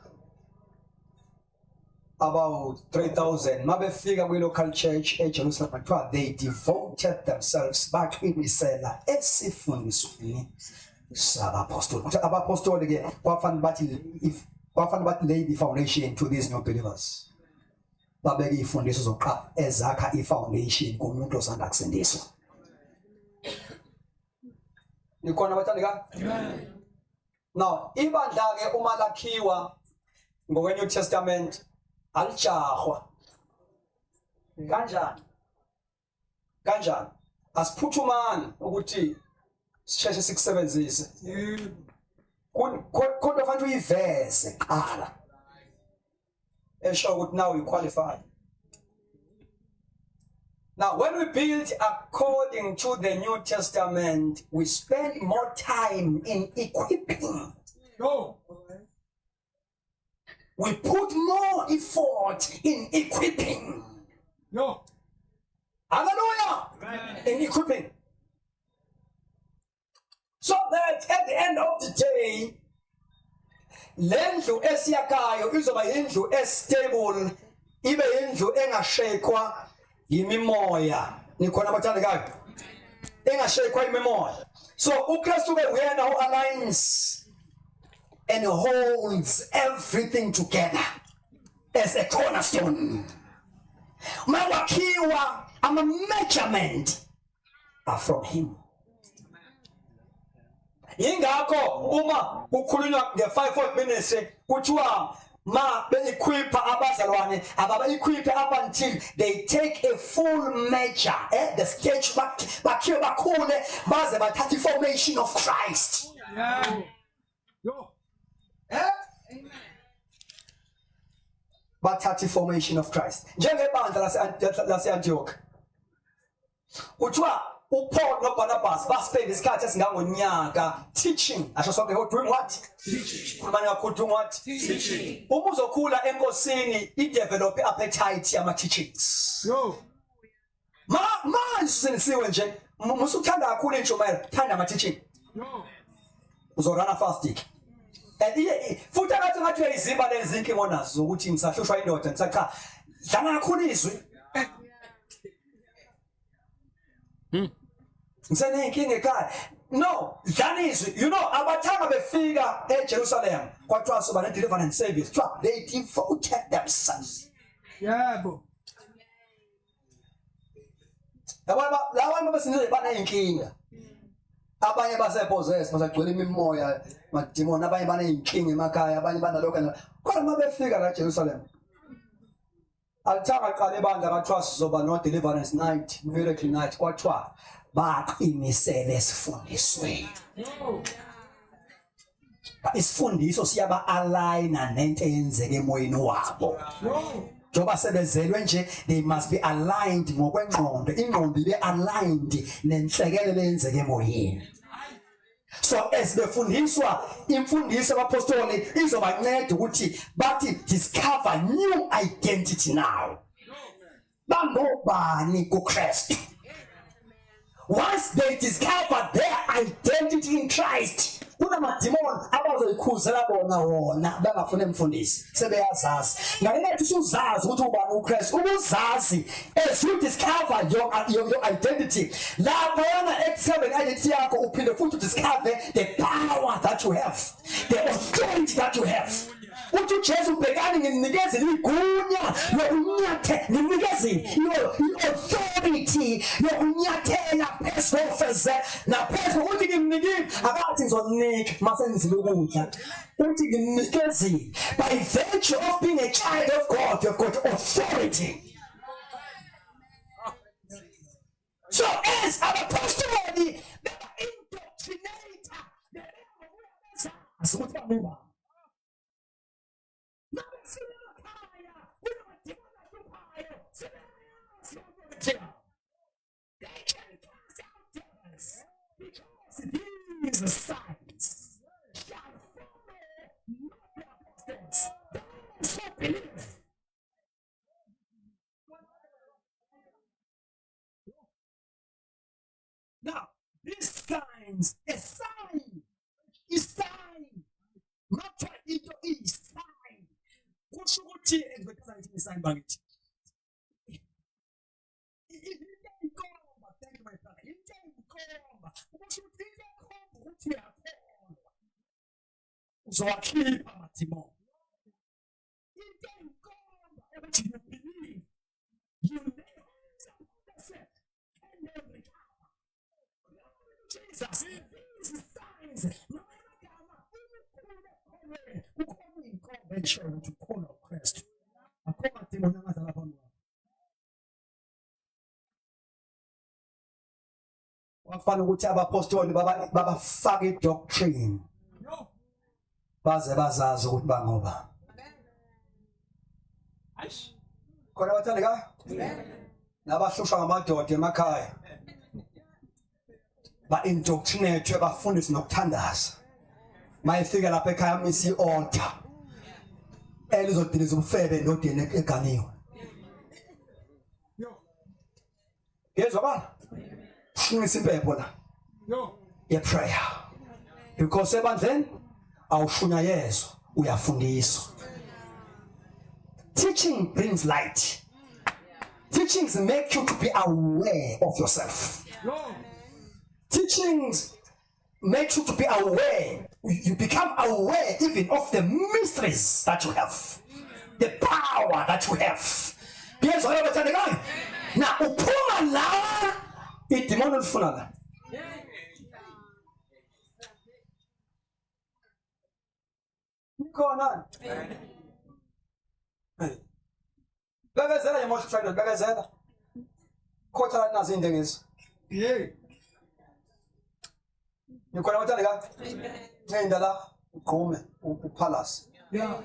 about 3,000 mabefika kwi-local church eJerusalem kuthiwa they devoted themselves baqinisela esifundisweni sabapostoli. Abapostoli ke kwafanele bathi lay the foundation to these new believers. Babeke ifundiso zokuqala ezakha ifoundation kumuntu osanda kusindiswa. Nikhona bathandika? Amen. Now, ibandla ke uma lakhiwa ngokwe New Testament alijahwa. Kanjani? Asiphuthumani ukuthi sisheshe sikusebenzise. Kodwa fanele uyiveze qala. Esho ukuthi now you qualify. Now, when we build according to the New Testament, we spend more time in equipping. Go. We put more effort in equipping. Go. Hallelujah! Amen. In equipping. So that at the end of the day, lendlu esiyakayo izoba yindlu estable, ibe yindlu engashekwa yimimoya. Nikhona bathandekayo? Engashekwa yimimoya. So uKristu ke uyena who aligns and holds everything together as a cornerstone. Mawakhiwa ama measurement are from him. Yingakho uma kukhulunywa nge-5-fold ministry kuthiwa ma be-equipa abazalwane ababa-equipe up until they take a full measure, the stage bakhiwe bakhule baze bathatha i-formation of Christ. Yeah. Go. Bathatha i-formation of Christ njengebandla lase-Antioch kuthiwa uPaul noBarnabas baspend isikhathi esingangonyaka teaching. Asho sonke doing what? Teaching. Doing what? Teaching. Uma uzokhula enkosini i-develop appetite yama teachings. Go. Manje sinisiwe nje musuthanda kakhulu intshumayelo thanda ama teaching. Go. Uzorana fasting. Futhi akathi ngathi uyizimba lezinkinga onazo ukuthi ngisahlushwa indoda ngisacha dlanga kakhulu izwi. Ngisenenkinga ekhaya. No, dlanga izwi. You know abathanga befika eJerusalem kwathiwa soba ne deliverance service. They devoted themselves. Yeah, bo. Labantu besinile baneyinkinga. Abanye basepossessed basagcwele imimoya madimoni, abanye baneyinkinga emakhaya, abanye banalokho. Kodwa mabefika la Jerusalem alithanga qala ebandla kwathiwa sizoba no deliverance night, miracle night, kwathiwa baqinisele esifundisweni. Isifundiso siyaba aligna nento eyenzeke emoyeni wabo. Njoba sebezelwe nje, they must be aligned ngokwengqondo. Ingqondo ibe aligned nenhlekelele eyenzeke emoyeni. So as befundiswa imfundiso yabapostoli izobanceda ukuthi bathi discover new identity now. Bangobani kuKristu. Once they discover their identity in Christ, kunamadimoni abazoyikhuzela bona wona bangafuna emfundisi sebeyazazi. Ngalengathi usuzazi ukuthi ubani uKristu, ukuzazi as you discover your identity. Lapho yana examine identity yakho uphinde futhi discover the power that you have, the authority that you have. Uthi uJesu ubhekani nginikezele igunya lokunyathe, nginikezele i-authority yokunyathela phezu kofeze naphezu ukuthi ngimnikile akathi ngizonika masenzile ukudla. Uthi nginikezele by virtue of being a child of God, you've got authority. So as an apostle, they were indoctrinator. They can cast out devils because these signs shall follow not the apostles, those who believe. Now, these signs, a sign, not a sign. Kusho ukuthi ekubekeza ngithi isign bangithi. Thank you, my brother. Kusho ukuthi iyakhomba ukuthi uyakholwa. Uzowakhipha amadimoni. Iyakhomba ukuthi you believe. You never set and never recover. Jesus, these signs. Ensure ukuthi ukhona uKristu. Akho madimoni angadlala phambi kwakho. Wafana ukuthi abapostoli babafaka idoctrine. Baze bazazi ukuthi bangoba. Khona bathandeka? Nabahlushwa ngamadoda emakhaya. Ba-indoctrinate bafundiswe nokuthandaza. Mayifika lapha ekhaya misi i-altar. Elizodiliza umfebe endodeni eganiwe. Yezwa bana? Shingisa impepho la. Prayer. Because ebandleni awushunyayezwa uyafundiswa. Teaching brings light. Teachings make you to be aware of yourself. Teachings make you to be aware. You become aware even of the mysteries that you have, the power that you have. Yes, I understand again. Now, upuma la idimoni ulifuna la. Nikona. Begazela yemoto friend, begazela. Kotha nazi indengezi. Yeah. Nikona bathandeka? Ngenda la ugqume upalace. Yeah.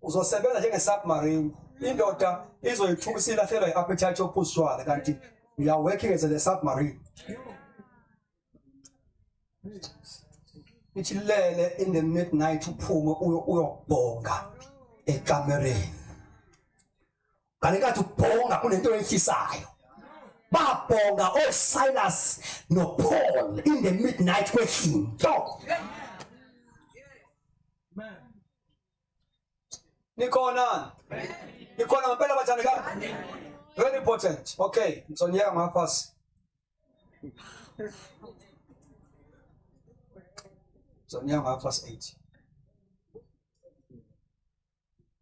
Uzosebenza njenge-submarine. Indoda izoyithukisa ilahlekelwa yi-appetite yophuzwayo kanti you are working as a submarine. Ithi lele in the midnight uphume uyobhonga ekamereni. Kanikathi ubhonga kunento eyifisayo. Babhonga oSilas noPaul in the midnight kweshini. Nikona ngempela bathandeka? Very important. Okay, ngizonyeka ngaphasi. Ngizonyeka ngaphasi 8.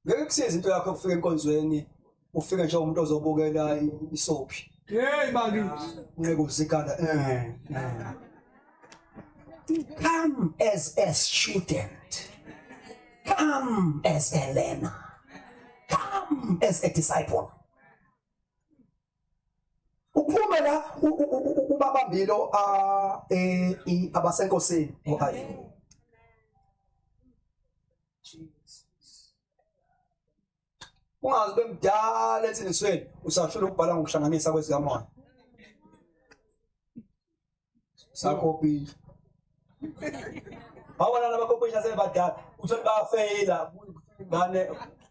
Ngeke kusize into yakho ukufika enkonzweni ufike nje umuntu ozobukela isophi. Yeah, baby. Ngeke usikanda. Come as a student. Come as a learner. Come as a disciple. Uphume la ubabambilo abasenkosini. Jesus. ungazi bemdala etsinisweni usashula ukubhala ngokuhlanganisa kwezikamoya sakopile awona labakopile asebadala uthole bayafeyila ngane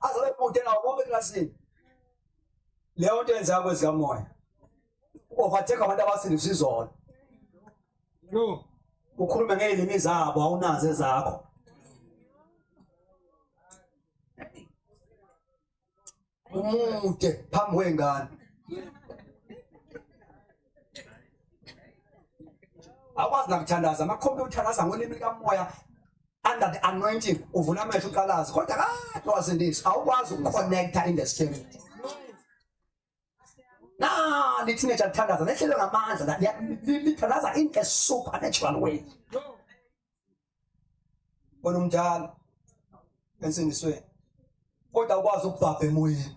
azabe bonke nawo bonke eklasini leyo nto yenza kwezikamoya overtake abantu abasindiswa izolo Yo. ukhulume ngeilimi zabo awunazo ezakho umude phambi kwengane akwazi nakuthandaza amakhompyutha aza ngolimi likamoya under the anointing uvula amehlo uqalazi kodwa kade wasindisa awukwazi ukuconnecta in the spirit liteenager lithandaza lehlelwe ngamandla lithandaza in a supernatural way wena umdala ensindisweni kodwa ukwazi ukubhabha emoyeni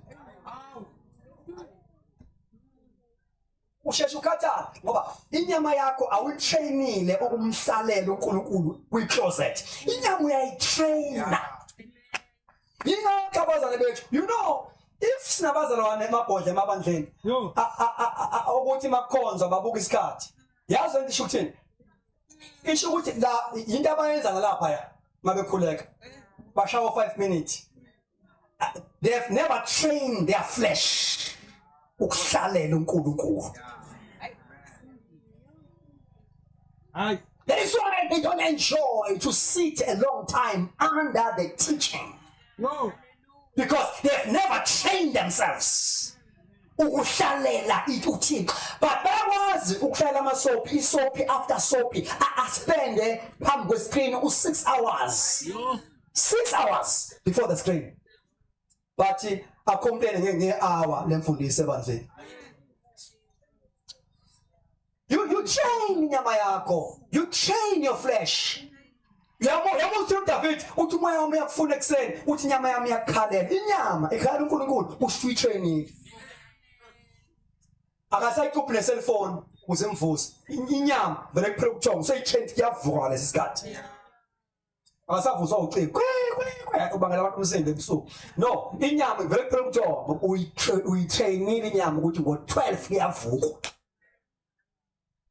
usheshe ukhathale ngoba inyama yakho awuyitrainile ukumhlalela uNkulunkulu kwi-closet inyama uyayitraina yingakho abazalwane bethu you know if sinabazalwane emabhodle emabandleni Yo. ukuthi makukhonzwa babuka isikhathi yazi into isho ukuthini isho ukuthi la into abayenza ngalapha ya mabekhuleka bashawa 5 minutes they have never trained their flesh ukuhlalela uNkulunkulu. Aye. That is why they don't enjoy to sit a long time under the teaching Yo. because they have never trained themselves ukuhlalela uThixo. But bayakwazi ukuhlalela amasoapy isoapy after soapy aspende phambi kwescreen u6 hours. 6 hours before the screen. But I complain nge-hour lemfundiso ebandleni. You train inyama yakho. You train your flesh. Yamuthi uDavid uthi umoya wami uyakufuna ekseni uthi inyama yami iyakukhalela. Inyama ikhala uNkulunkulu usuyitrainile. Akasayicuphi ne-cellphone ukuze imvuse. Inyama vele kuphela ukujonga seyitrain kuyavuka lesi sikhathi. Akasavuswa ucingo. Ubangela abantu umsindo ebusuku. No, inyama vele kuphela ukujonga uyitrainile inyama ukuthi ngo-12 kuyavuka.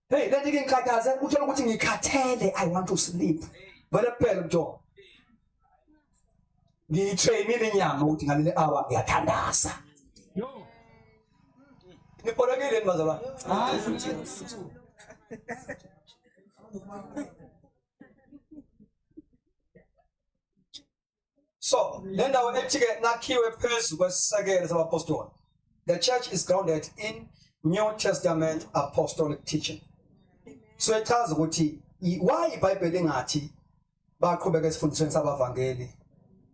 Hey, lento ke ngikhathaze uthola ukuthi ngikhathele I want to sleep. Vele kuphela ukujonga. Ngiyitrainile inyama ukuthi ngaleli hour ngiyathandaza. Yo. Nipolekile bazalwane. So, le ndawo ethi-ke nakhiwe phezu kwesisekelo sabapostoli. The church is grounded in New Testament apostolic teaching. So echaza ukuthi why iBhayibheli ngathi baqhubeka esifundisweni sabavangeli,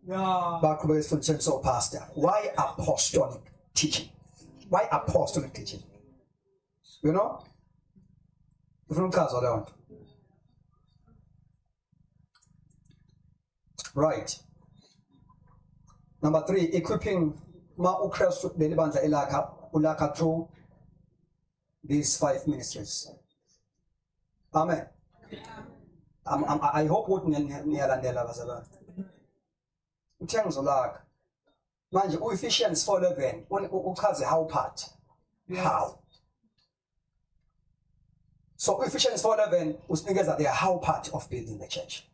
Yeah. baqhubeka esifundisweni sopastor. Why apostolic teaching? Why apostolic teaching? You know? Ufuna ukuchaza leyo nto. Right. Number 3, equipping uKristu leli bandla ulakha through these 5 ministries. Amen. I hope ukuthi niyalandela bazalwane. Uthe ngizolakha. Manje uEphesians 4:11 uchaze how part. How. So Ephesians 4:11 usinikeza the how part of building the church.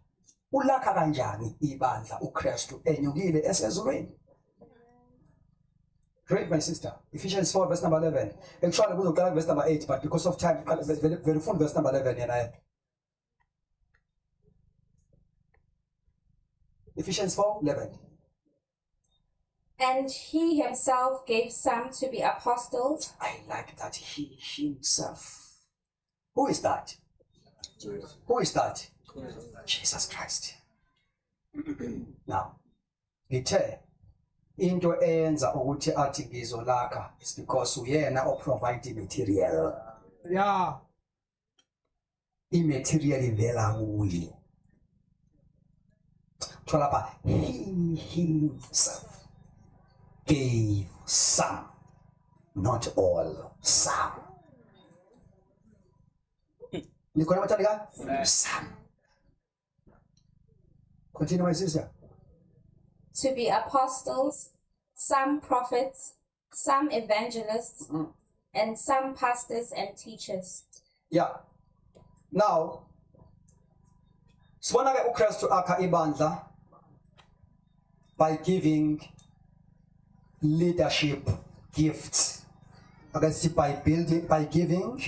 Ulakha kanjani ibandla uKristu enyukile esezulwini? Read my sister. Ephesians 4 verse number 11. Actually kuzoqala verse number 8 but because of time very full verse number 11 yena. Ephesians 4:11. And he himself gave some to be apostles. I like that he himself. Who is that? Who is that? Jesus Christ. Now, ngithe into eyenza ukuthi athi ngizolakha is because uyena oprovide material. Yeah. Immaterial ivela kuye. Thola lapha he himself gave some, not all, some. Nikhona bathandika? Some. Continue my sister. To be apostles, some prophets, some evangelists, and some pastors and teachers. Yeah. Now, sibona ke uKristu akha ibandla by giving leadership gifts. Against by giving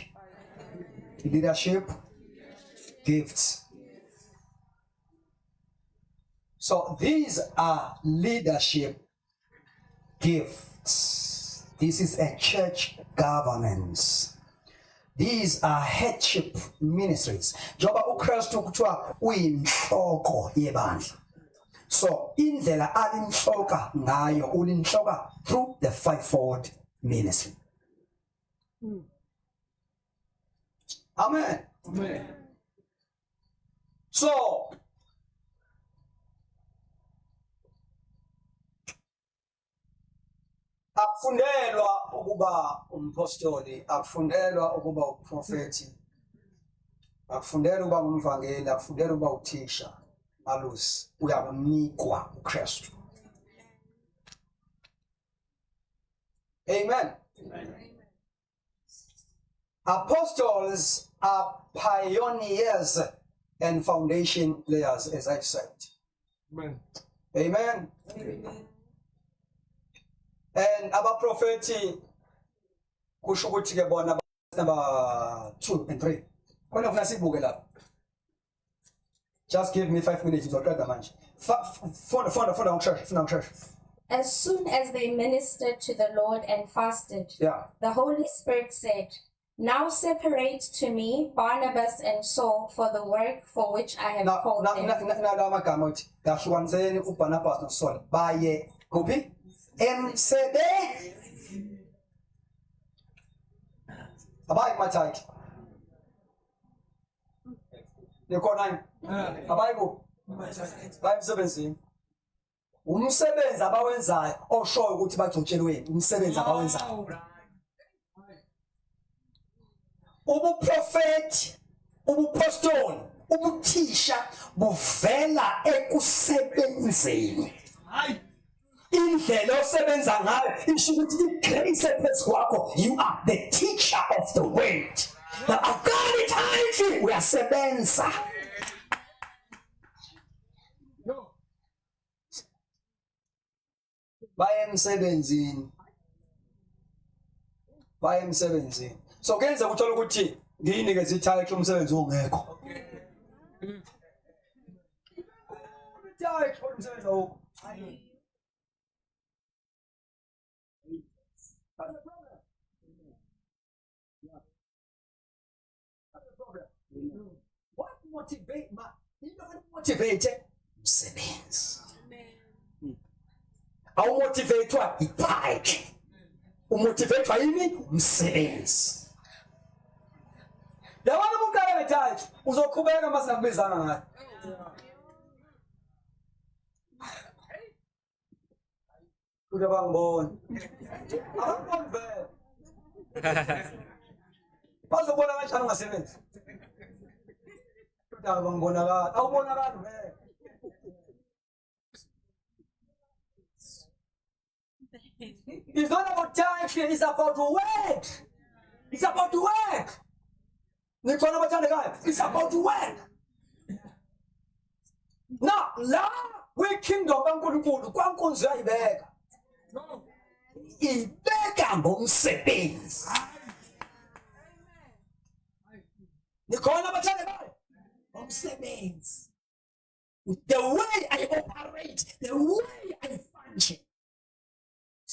leadership gifts. So these are leadership gifts. This is a church governance. These are headship ministries. Njengoba uKristu kuthiwa uyinhloko yebandla. So indlela alinhloka ngayo ulinhloka through the fivefold ministry. Amen. Amen. So akufundelwa ukuba umpostoli, akufundelwa ukuba uprofeti, akufundelwa ukuba umvangeli, akufundelwa ukuba uthisha. Malusi uyakunikwa uKristu. Amen. Apostles are pioneers and foundation layers, as I've said. Amen. Amen. And abaprofeti kusho ukuthi ke bona number 2 and 3. Khona ufuna sibuke lapha. Just give me 5 minutes ngizoqeda manje. Funda ngisheshe. As soon as they ministered to the Lord and fasted, Yeah. the Holy Spirit said, "Now separate to me Barnabas and Saul for the work for which I have called them." Lawa magama uthi ngahlukaniseni uBarnabas noSaul baye kuphi? Emsebenzi. Abayi kumathaki. Nikhona abayi ku? Bayi emsebenzini. Umsebenzi abawenzayo oshoyo ukuthi bagcotshelweni, umsebenzi abawenzayo. Ubuprofeti, ubupostoli, ubuthisha buvela ekusebenzeni. Aye. Indlela osebenza ngayo isho ukuthi igrace ephezu kwakho, you are the teacher of the word. Now akani title uyasebenza. Yo. Baye emsebenzini. So kuyenza ukuthola ukuthi ngiyinikeze ititle umsebenzi ongekho. Title umsebenzi ongekho. That's the problem. That's the problem. What motivate ma? You know what motivate? Umsebenzi. Awumotivatwa ititle. Umotivatwa yini? Umsebenzi. Yabona umkala ngetitle uzoqhubeka mase ngibizana ngayo. Kuda bangibona. Abangibona vele. Bazobona kanjani ungasebenzi? Kuda bangibonakala. Awubonakala vele. It's not about title, it's about work. It's about work. Nikhona abathandekayo, it's about work. Now, la kwi-kingdom kaNkulunkulu kwankunzi uyayibeka. No. Ibeka ngomsebenzi. Nikhona abathandekayo, ngomsebenzi. The way I operate, the way I function.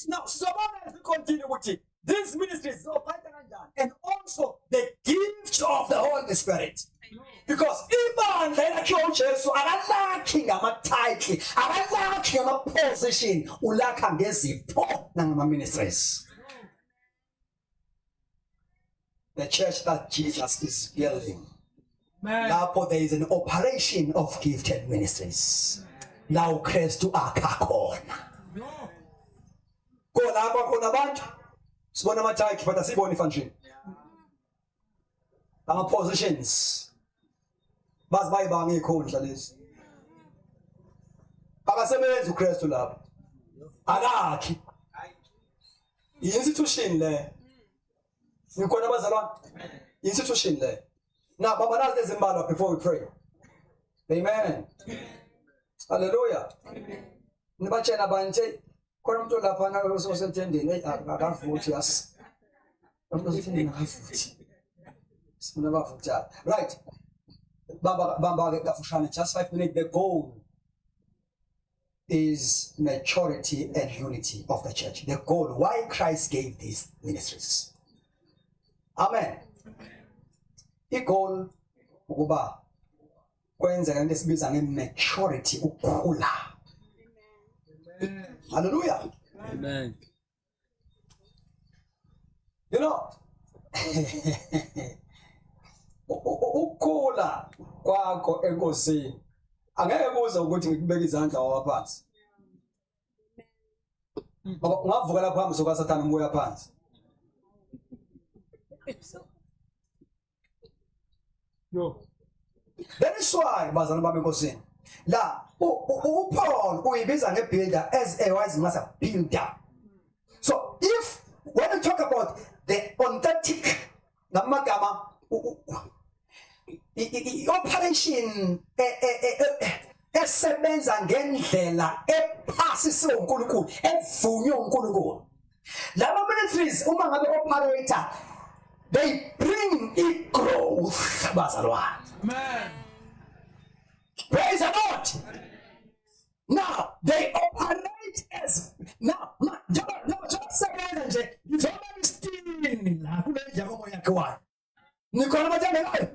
Now, sobona as we continue with it, this ministry is so vital and also the gift of the Holy Spirit. Because ibandla elakhiwa uJesu akalakhi ngama-title, akalakhi ngama-position, ulakha ngezipho nangama-ministries. The church that Jesus is building. Man. Lapho there is an operation of gifted ministries. Now uKristu akha khona. No. Lapha khona abantu sibona ama-title but asiboni ifunction. Ama-positions bazi bayibanga iy'khundla lezi. Akasebenzi uKristu lapha. akakhi institution le nikhona abazalwane institution le now baba nazi ezimbalwa before we pray. Amen. Hallelujah. Nibatshela banje khona umuntu lapha na osentendeni akavuthi yas. Umuntu osentendeni akavuthi. Sifuna bavuthi. Right. Baba ke kafushane just 5 minutes. The goal is maturity and unity of the church. The goal why Christ gave these ministries. Amen. The goal ukuba kwenzeka into esibiza nge-maturity, ukukhula. Hallelujah. Amen. You know, ukukhula kwakho enkosini angeke kuze ukuthi ngikubeka izandla waphansi. Ungavuka lapha phambi sokaSathane umoya phansi. Yo. That is why bazalwane bami enkosini la uPaul uyibiza ngebuilder as a wise master builder. So if when we talk about the authentic ngamagama operation esebenza ngendlela ephasisiwe uNkulunkulu evunywe uNkulunkulu, laba ministries uma ngabe operator they bring it growth bazalwane. Amen. Praise the Lord. Now they operate as now just nje njengoba still la kule njabomo yakhe wayo nikhona bathanda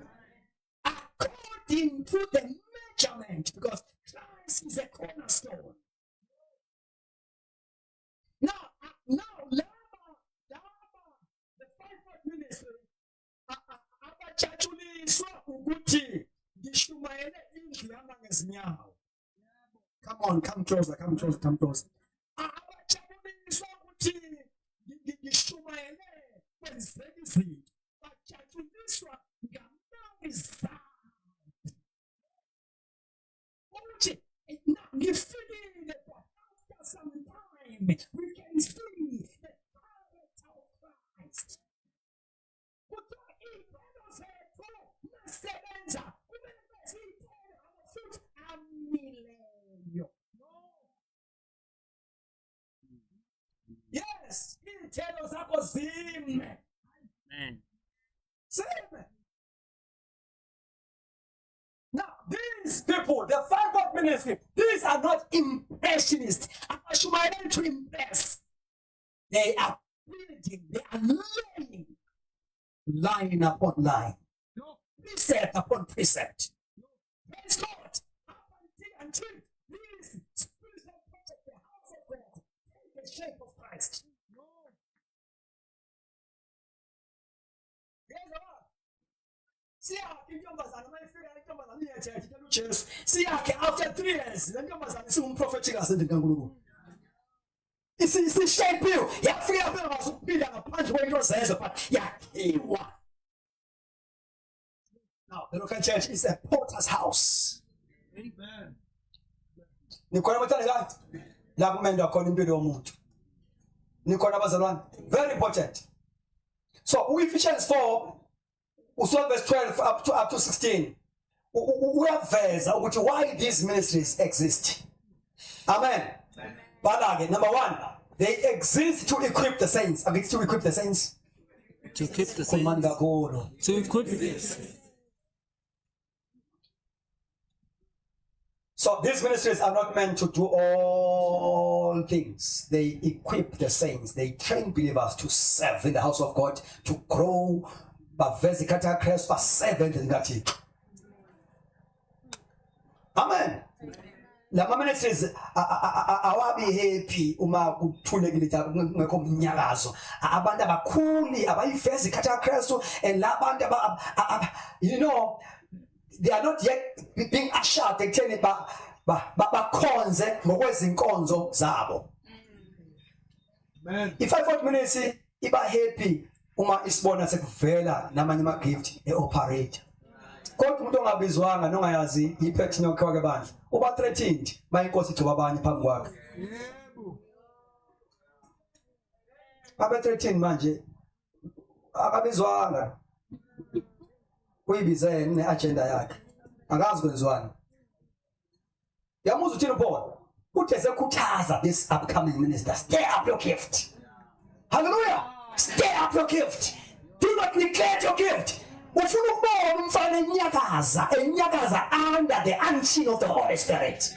according to the measurement, because Christ is a cornerstone. Now the fivefold ministry abachachuliswa ukuthi ngishumayele indlu yami ngezinyawo. Come closer. Abachachuliswa ukuthi ngishumayele kwenzeka izinto. Bachachuliswa ngamandla. Ukuthi ngifike after some time we can see the character of Christ. Kuthiwa iy'mpilo zethu nasebenza kumele beziy'thele amafruit amileyo. Yes, iy'thelo zakho zime. Amen. Zime. Now, these people, the fivefold ministry, these are not impressionists. Abashumayela to impress. They are building, they are laying line upon line, precept upon precept. Praise God. Until these spiritual projects, the house of God, take the shape of Christ. Praise the Lord. See how intombazana mayifika intombazana iyathi itshela uJesu siyakhe after 3 years le ntombazana isiwumprofethi kaSendeni kaNkulunkulu. Isishape yafika lapha ngasukuphila ngaphandle kwento zezwe but yakhiwa. Now the local church is a potter's house. Amen. Nikhona bathanda la kumendo khona impilo yomuntu. Nikhona abazalwane, very important. So Ephesians 4 uswa verse 12 up to 16 uyaveza ukuthi why these ministries exist. Amen. But number 1, they exist to equip the saints. To equip the saints. To equip the saints. To equip this. So these ministries are not meant to do all things. They equip the saints. They train believers to serve in the house of God, to grow, baveze ikhatha Christ basebenze ngathixo. Amen. Lama ministries awabi happy uma kuthulekile ngekho umnyakazo. Abantu abakhuli abayiveze ikhatha Christ and labantu you know they are not yet being ushered ekutheni bakhonze ngokwezinkonzo zabo. Amen. I-fivefold ministry iba happy uma isibona sekuvela namanye ama gift e-operate. Kodwa umuntu ongabizwanga nongayazi ipattern yakhe kwabanye uba threatened bayinkosi igcoba abanye phambi kwakhe. Yebo. abe 13 manje akabizwanga uyibize neagenda yakhe akazi kwenzwani yamuza uthini Paul uthi esekhuthaza this upcoming minister stay up your gift hallelujah stay up your gift do not neglect your gift ufuna ukubona umfana enyakaza under the unction of the Holy Spirit.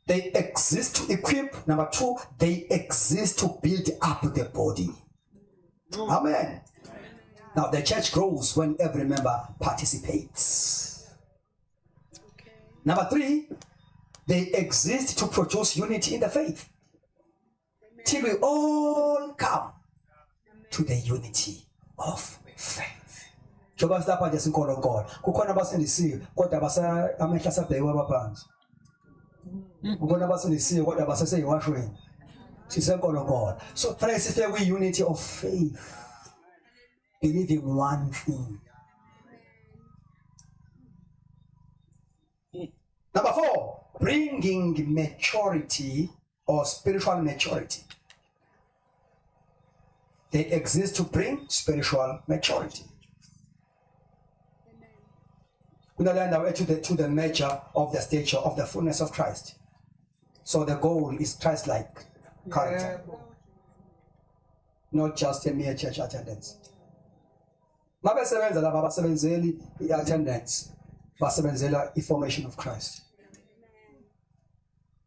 They exist to equip. Number 2, they exist to build up the body. Amen. Now the church grows when every member participates. Number 3, they exist to produce unity in the faith. Till we all come to the unity of faith. Njoba silapha nje sinkolo kukhona abasindisiwe kodwa amehla asabhekwa abaphansi. Kukhona abasindisiwe kodwa baseseyiwashweni. Sisenkolo. So praise is we unity of faith. Believing one thing. Number 4, bringing maturity or spiritual maturity. They exist to bring spiritual maturity. To the measure of the stature of the fullness of Christ. So the goal is Christ-like character, not just a mere church attendance. Mabesebenza laba basebenzeli attendance, basebenzela formation of Christ.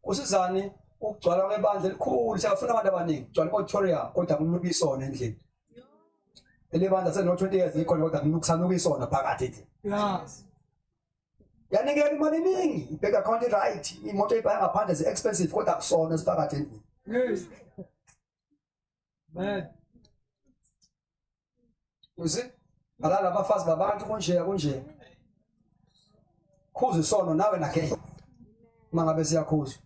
Kusizani ukugcwala kwebandla elikhulu siyafuna abantu abaningi gcwala auditorium kodwa kunukisona endlini elebandla seno 20 years likhona kodwa kunukusana phakathi endlini yanikela imali eningi ibhank account right imoto ibhaya ngaphandle zi expensive kodwa kusona siphakathi endlini Man. uzi alala abafazi babantu kunje khuza isono nawe nakhe mangabe siyakhuza.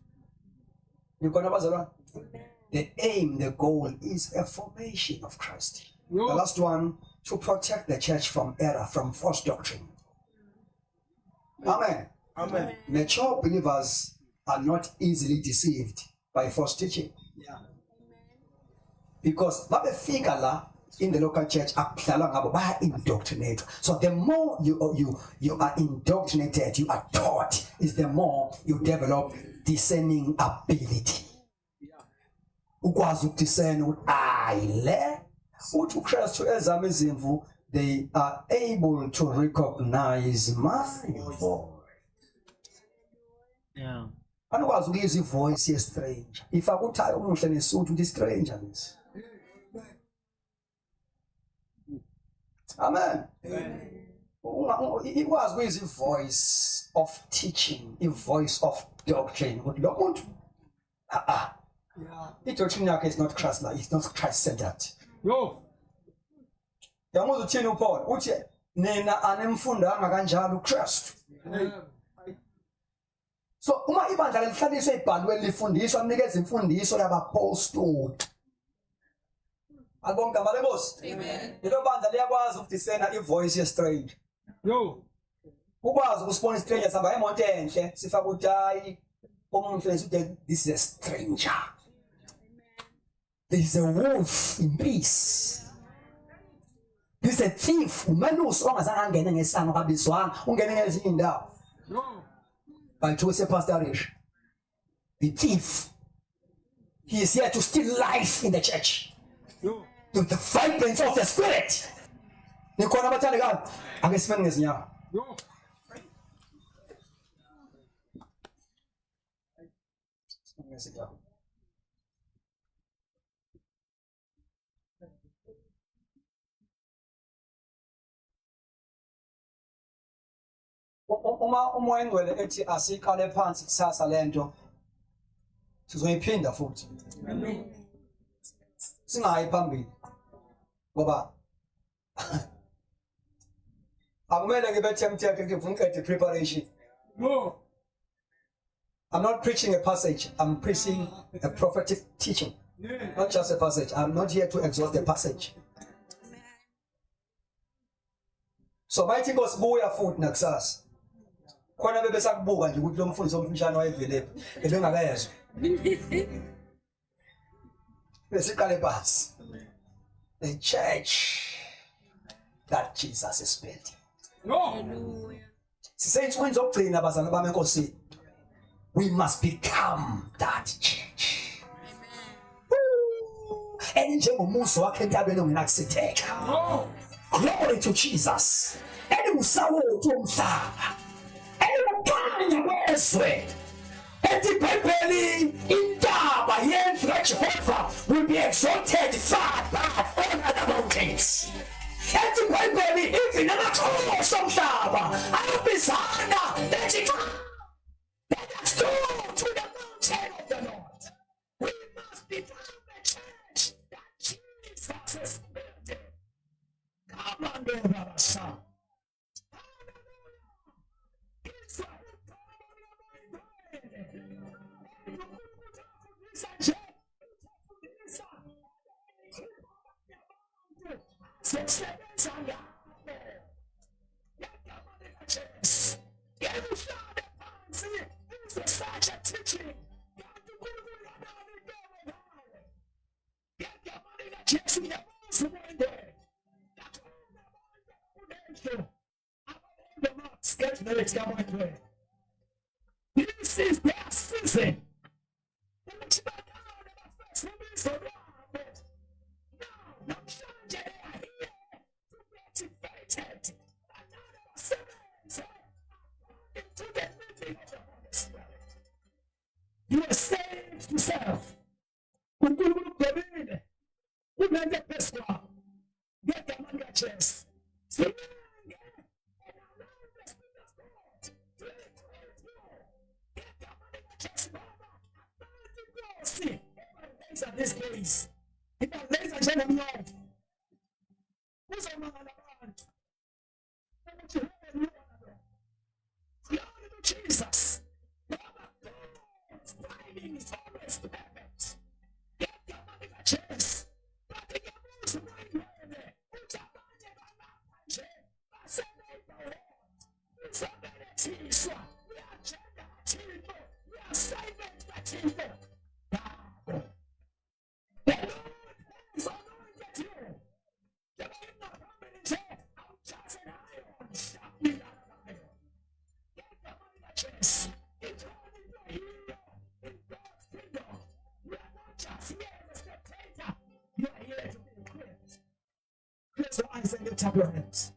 The aim, the goal is a formation of Christ. The last one, to protect the church from error, from false doctrine. Amen. Amen. Mature believers are not easily deceived by false teaching. Yeah. Because in the local church are indoctrinated. So the more you are indoctrinated, you are taught, is the more you develop discerning ability. Ukwazi ukudiscern ukuthi uKristu ezama izimvu, they are able to recognize my voice. Yeah. Anokwazi ukuyizwa ivoice yestranger. If akuthayo umuhle nesuthu uthi stranger this. Amen. It was with the voice of teaching, a voice of doctrine. What you want? The doctrine is not Christ-like, it's not Christ-centered. Yo. Yamuzu uthini Paul? Uthi nina anemfundanga kanjalo uKristu. So uma ibandla lihlaliswe ibhalwe lifundiswa nikeza imfundiso yabapostoli. Abonke amalebosi. Amen. Lelo bandla liyakwazi ukudiscern ivoice yestranger. Yo. Ukwazi ukusibona istranger sihamba emoto enhle sifaka ukuthi hayi omunye uthi this is a stranger. This is a wolf in peace. This is a thief. Umelusi ongazange angene ngesango kabizwanga ungene ngezinye indawo. Yo. Bantu sepastarish. The thief. He is here to steal life in the church. Yo. To the vibrance of the spirit. Nikhona abathanda kabi ake simene ngezinyawo. Yo. Uma umoya engcwele ethi asiqale phansi kusasa lento sizoyiphinda futhi. Amen. Singayi phambili ngoba akumele ngibe tempted ngivunqede preparation. Yo. I'm not preaching a passage, I'm preaching a prophetic teaching. Yeah. Not just a passage. I'm not here to exalt the passage. So mighty God sibuya futhi nakusasa. Khona bebesakubuka nje ukuthi lo mfundisi omfishane wayevelephi ebengakezwe. Besiqale phansi. The church that Jesus is building. Yo. Siseyinsukwini zokugcina bazana bami enkosini. We must become that church. Enjengomuso wakhe entabeni ongenakusitheka. Yo. Glory to Jesus. Engusawuthi umhlaba. Engukhanya kwezwe. Ethi intaba yendlu kaJehova will be exalted far above all other mountains. Ethi iBhayibheli even amaxhosa somhlaba ayabizana bethi let us go to the mountain of the Lord. We must become a church that Jesus is building. Come on, brother, son. This is their season. You are saved to serve. Get the money chest. This place. Ladies and gentlemen, who's on my Jesus. Timing is always perfect. Get the money for chance. But the moves right way. You are here to be equipped. Close your eyes and lift up your hands.